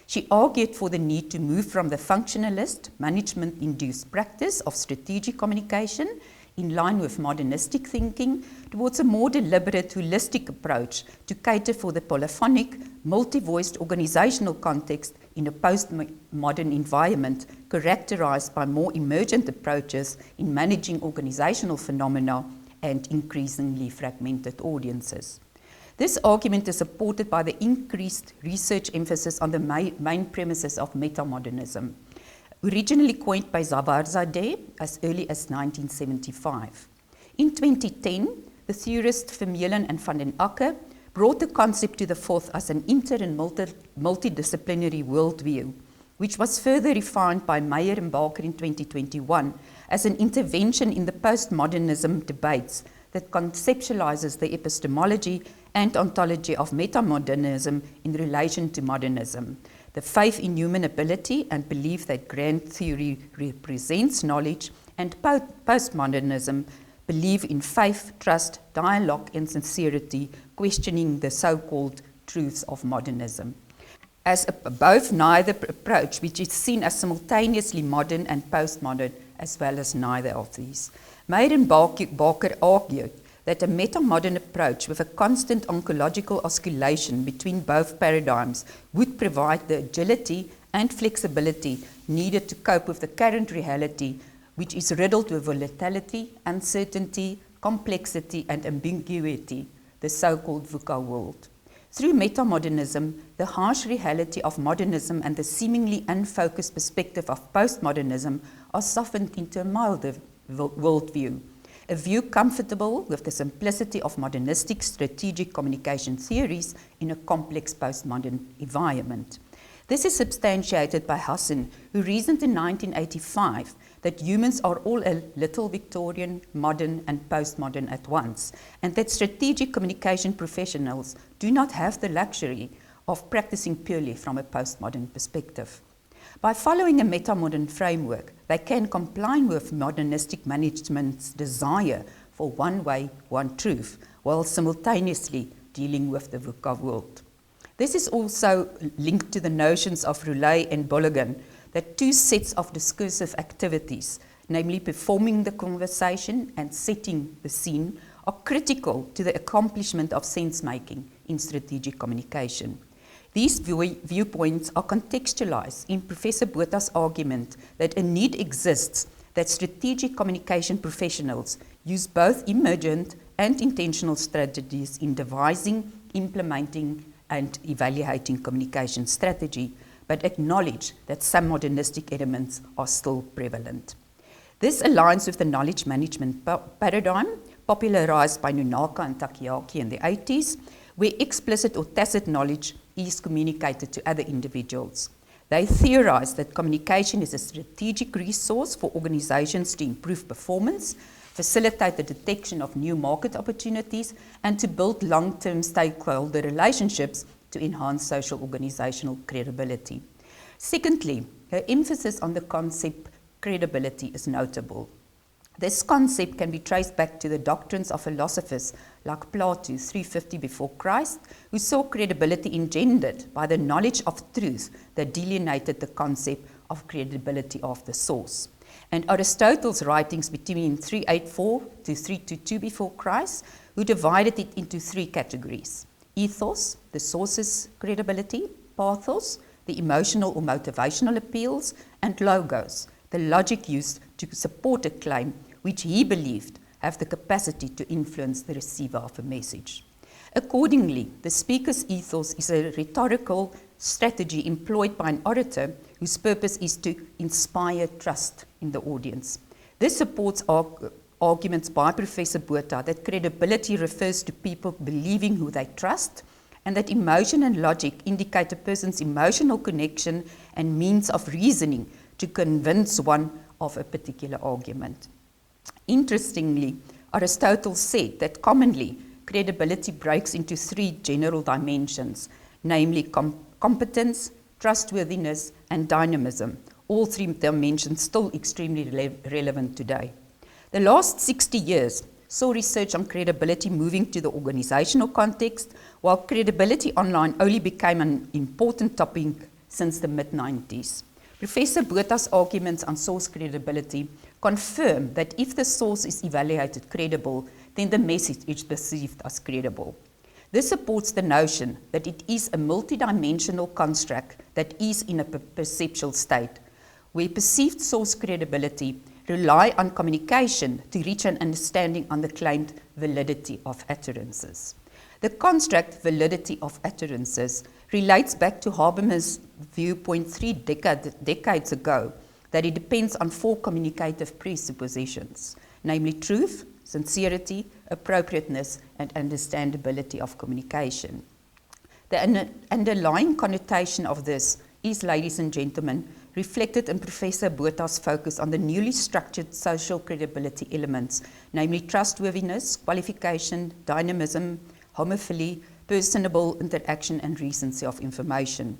She argued for the need to move from the functionalist, management-induced practice of strategic communication in line with modernistic thinking towards a more deliberate, holistic approach to cater for the polyphonic, multi-voiced organizational context in a postmodern environment characterized by more emergent approaches in managing organizational phenomena and increasingly fragmented audiences. This argument is supported by the increased research emphasis on the main premises of metamodernism, originally coined by Zavarzadeh as early as 1975. In 2010, the theorists Vermeulen and van den Akker brought the concept to the fore as an inter- and multidisciplinary worldview, which was further refined by Meyer and Barker in 2021 as an intervention in the postmodernism debates that conceptualizes the epistemology and ontology of metamodernism in relation to modernism, the faith in human ability and belief that grand theory represents knowledge, and postmodernism, belief in faith, trust, dialogue, and sincerity, questioning the so-called truths of modernism. As a both-neither approach, which is seen as simultaneously modern and postmodern, as well as neither of these. Meyer and Barker argued that a meta-modern approach with a constant ontological oscillation between both paradigms would provide the agility and flexibility needed to cope with the current reality, which is riddled with volatility, uncertainty, complexity, and ambiguity, the so-called VUCA world. Through metamodernism, the harsh reality of modernism and the seemingly unfocused perspective of postmodernism are softened into a milder worldview, a view comfortable with the simplicity of modernistic strategic communication theories in a complex postmodern environment. This is substantiated by Hassan, who reasoned in 1985 that humans are all a little Victorian, modern, and postmodern at once, and that strategic communication professionals do not have the luxury of practicing purely from a postmodern perspective. By following a metamodern framework, they can comply with modernistic management's desire for one way, one truth, while simultaneously dealing with the VUCA world. This is also linked to the notions of Roulet and Bologan that two sets of discursive activities, namely performing the conversation and setting the scene, are critical to the accomplishment of sense-making in strategic communication. These viewpoints are contextualized in Professor Botha's argument that a need exists that strategic communication professionals use both emergent and intentional strategies in devising, implementing, and evaluating communication strategy, but acknowledge that some modernistic elements are still prevalent. This aligns with the knowledge management paradigm popularized by Nunaka and Takayaki in the 80s, where explicit or tacit knowledge is communicated to other individuals. They theorize that communication is a strategic resource for organizations to improve performance, facilitate the detection of new market opportunities, and to build long-term stakeholder relationships to enhance social organizational credibility. Secondly, her emphasis on the concept credibility is notable. This concept can be traced back to the doctrines of philosophers like Plato 350 before Christ, who saw credibility engendered by the knowledge of truth that delineated the concept of credibility of the source. And Aristotle's writings between 384 to 322 before Christ, who divided it into three categories: ethos, the source's credibility; pathos, the emotional or motivational appeals; and logos, the logic used to support a claim which he believed have the capacity to influence the receiver of a message. Accordingly, the speaker's ethos is a rhetorical strategy employed by an orator whose purpose is to inspire trust in the audience. This supports arguments by Professor Botha that credibility refers to people believing who they trust, and that emotion and logic indicate a person's emotional connection and means of reasoning to convince one of a particular argument. Interestingly, Aristotle said that commonly credibility breaks into three general dimensions, namely competence, trustworthiness, and dynamism, all three dimensions still extremely relevant today. The last 60 years saw research on credibility moving to the organizational context, while credibility online only became an important topic since the mid-90s. Professor Botha's arguments on source credibility confirm that if the source is evaluated credible, then the message is perceived as credible. This supports the notion that it is a multidimensional construct that is in a perceptual state, where perceived source credibility rely on communication to reach an understanding on the claimed validity of utterances. The construct validity of utterances relates back to Habermas's viewpoint 3 decades ago, that it depends on 4 communicative presuppositions, namely truth, sincerity, appropriateness, and understandability of communication. The underlying connotation of this is, ladies and gentlemen, reflected in Professor Botha's focus on the newly structured social credibility elements, namely trustworthiness, qualification, dynamism, homophily, personable interaction, and recency of information.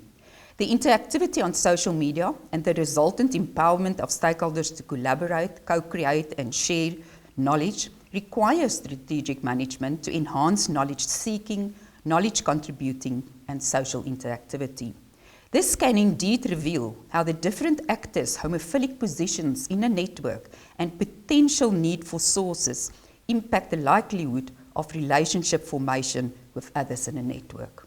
The interactivity on social media and the resultant empowerment of stakeholders to collaborate, co-create, and share knowledge requires strategic management to enhance knowledge seeking, knowledge contributing, and social interactivity. This can indeed reveal how the different actors' homophilic positions in a network and potential need for sources impact the likelihood of relationship formation with others in a network.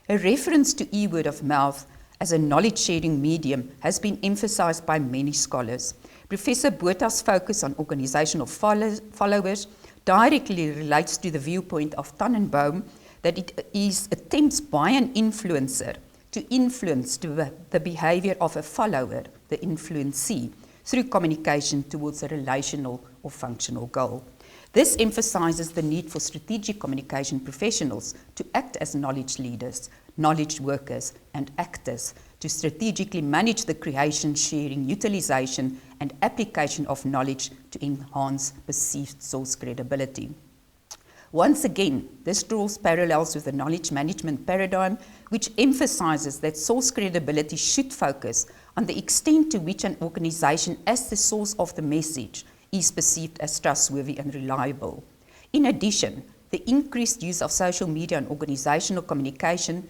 A reference to e-word of mouth as a knowledge-sharing medium has been emphasized by many scholars. Professor Botha's focus on organizational followers directly relates to the viewpoint of Tannenbaum that it is attempts by an influencer to influence the behavior of a follower, the influencee, through communication towards a relational or functional goal. This emphasizes the need for strategic communication professionals to act as knowledge leaders, knowledge workers, and actors to strategically manage the creation, sharing, utilization, and application of knowledge to enhance perceived source credibility. Once again, this draws parallels with the knowledge management paradigm, which emphasizes that source credibility should focus on the extent to which an organization as the source of the message is perceived as trustworthy and reliable. In addition, the increased use of social media and organizational communication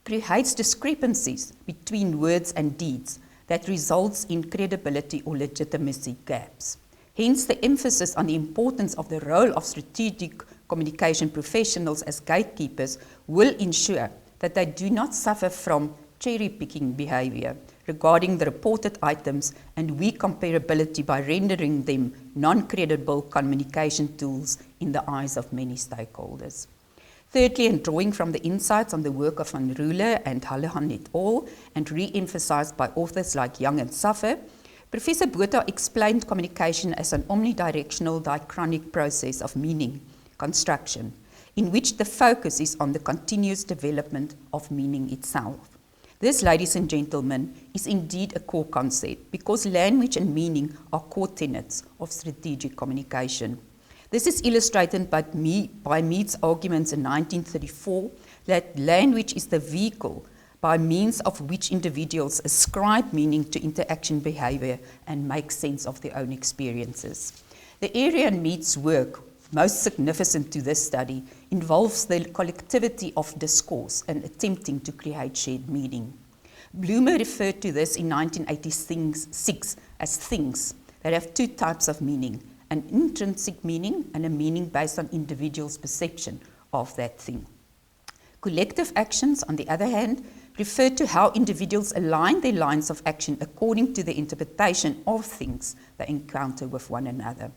creates discrepancies between words and deeds that results in credibility or legitimacy gaps. Hence, the emphasis on the importance of the role of strategic communication professionals as gatekeepers will ensure that they do not suffer from cherry-picking behavior regarding the reported items and weak comparability by rendering them non-credible communication tools in the eyes of many stakeholders. Thirdly, and drawing from the insights on the work of Van Roele and Hallehan et al., and re-emphasized by authors like Young and Saffer, Professor Botha explained communication as an omnidirectional diachronic process of meaning construction, in which the focus is on the continuous development of meaning itself. This, ladies and gentlemen, is indeed a core concept because language and meaning are core tenets of strategic communication. This is illustrated by Mead's arguments in 1934 that language is the vehicle by means of which individuals ascribe meaning to interaction behavior and make sense of their own experiences. The area in Mead's work most significant to this study involves the collectivity of discourse and attempting to create shared meaning. Bloomer referred to this in 1986 as things that have two types of meaning, an intrinsic meaning and a meaning based on individuals' perception of that thing. Collective actions, on the other hand, refer to how individuals align their lines of action according to the interpretation of things they encounter with one another.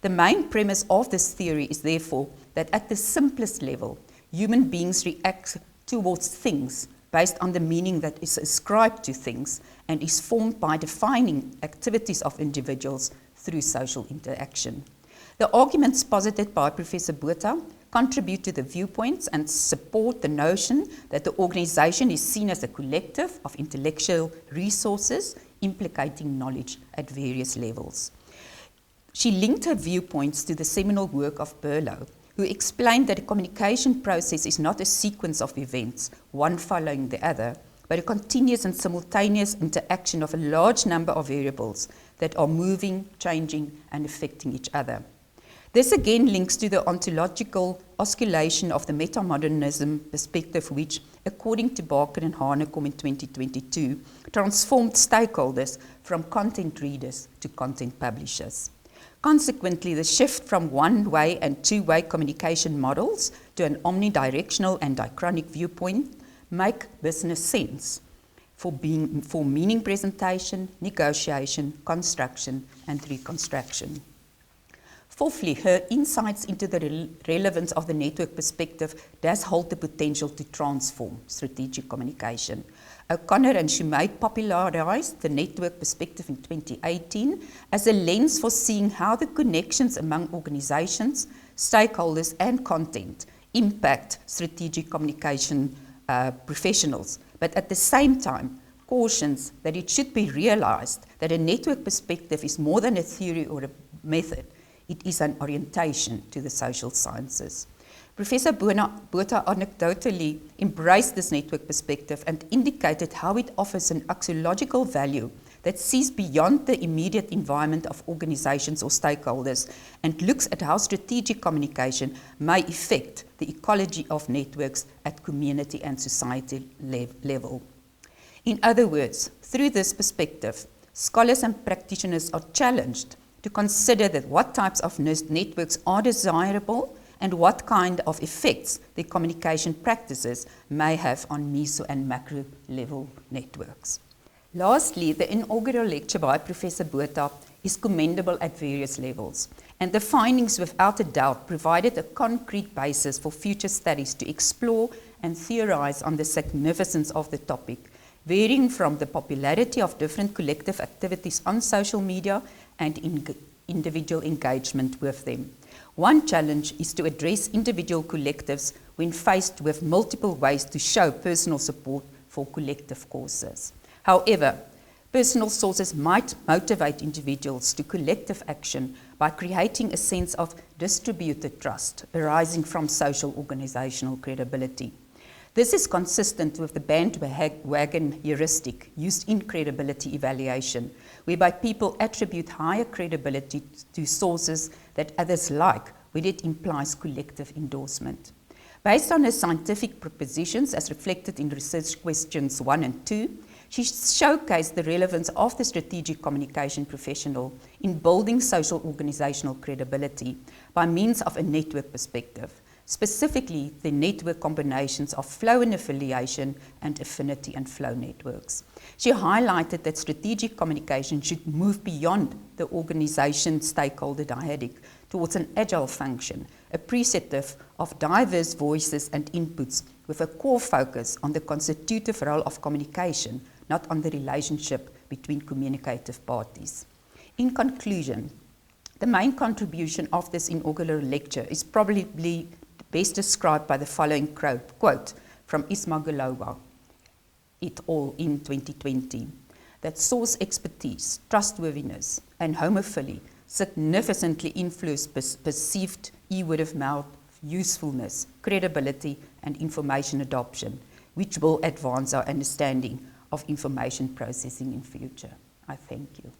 The main premise of this theory is therefore that at the simplest level, human beings react towards things based on the meaning that is ascribed to things and is formed by defining activities of individuals through social interaction. The arguments posited by Professor Botha contribute to the viewpoints and support the notion that the organization is seen as a collective of intellectual resources implicating knowledge at various levels. She linked her viewpoints to the seminal work of Berlow, who explained that a communication process is not a sequence of events, one following the other, but a continuous and simultaneous interaction of a large number of variables that are moving, changing, and affecting each other. This again links to the ontological osculation of the metamodernism perspective which, according to Barker and Hanekom in 2022, transformed stakeholders from content readers to content publishers. Consequently, the shift from one-way and two-way communication models to an omnidirectional and diachronic viewpoint make business sense for meaning presentation, negotiation, construction, and reconstruction. Fourthly, her insights into the relevance of the network perspective does hold the potential to transform strategic communication. O'Connor and Shumate popularized the network perspective in 2018 as a lens for seeing how the connections among organizations, stakeholders, and content impact strategic communication professionals, but at the same time cautions that it should be realized that a network perspective is more than a theory or a method. It is an orientation to the social sciences. Professor Botha anecdotally embraced this network perspective and indicated how it offers an axiological value that sees beyond the immediate environment of organizations or stakeholders and looks at how strategic communication may affect the ecology of networks at community and society level. In other words, through this perspective, scholars and practitioners are challenged to consider that what types of networks are desirable and what kind of effects their communication practices may have on meso and macro level networks. Lastly, the inaugural lecture by Professor Botha is commendable at various levels, and the findings without a doubt provided a concrete basis for future studies to explore and theorize on the significance of the topic, varying from the popularity of different collective activities on social media and individual engagement with them. One challenge is to address individual collectives when faced with multiple ways to show personal support for collective causes. However, personal sources might motivate individuals to collective action by creating a sense of distributed trust arising from social organizational credibility. This is consistent with the bandwagon heuristic used in credibility evaluation, whereby people attribute higher credibility to sources that others like when it implies collective endorsement. Based on her scientific propositions as reflected in research questions 1 and 2, she showcased the relevance of the strategic communication professional in building social organizational credibility by means of a network perspective, specifically the network combinations of flow and affiliation and affinity and flow networks. She highlighted that strategic communication should move beyond the organization stakeholder dyadic towards an agile function, appreciative of diverse voices and inputs with a core focus on the constitutive role of communication, not on the relationship between communicative parties. In conclusion, the main contribution of this inaugural lecture is probably best described by the following quote from Ismagulova et al. In 2020, that source expertise, trustworthiness, and homophily significantly influence perceived e-word of mouth usefulness, credibility, and information adoption, which will advance our understanding of information processing in future. I thank you.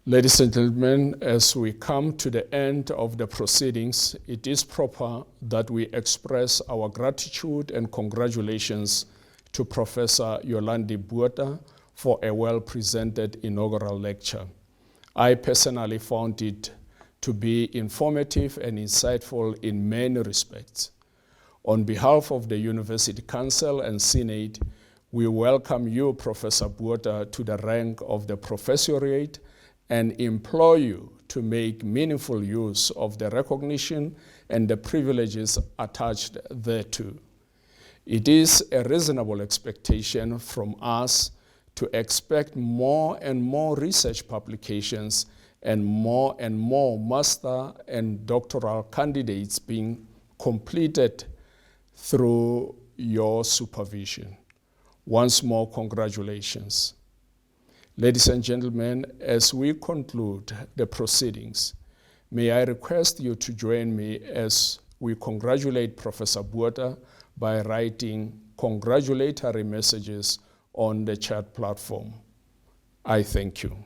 Ladies and gentlemen, as we come to the end of the proceedings, it is proper that we express our gratitude and congratulations to Professor Yolandi Botha for a well-presented inaugural lecture. I personally found it to be informative and insightful in many respects. On behalf of the University Council and Senate, we welcome you, Professor Botha, to the rank of the professoriate and implore you to make meaningful use of the recognition and the privileges attached thereto. It is a reasonable expectation from us to expect more and more research publications and more master and doctoral candidates being completed through your supervision. Once more, congratulations. Ladies and gentlemen, as we conclude the proceedings, may I request you to join me as we congratulate Professor Botha by writing congratulatory messages on the chat platform. I thank you.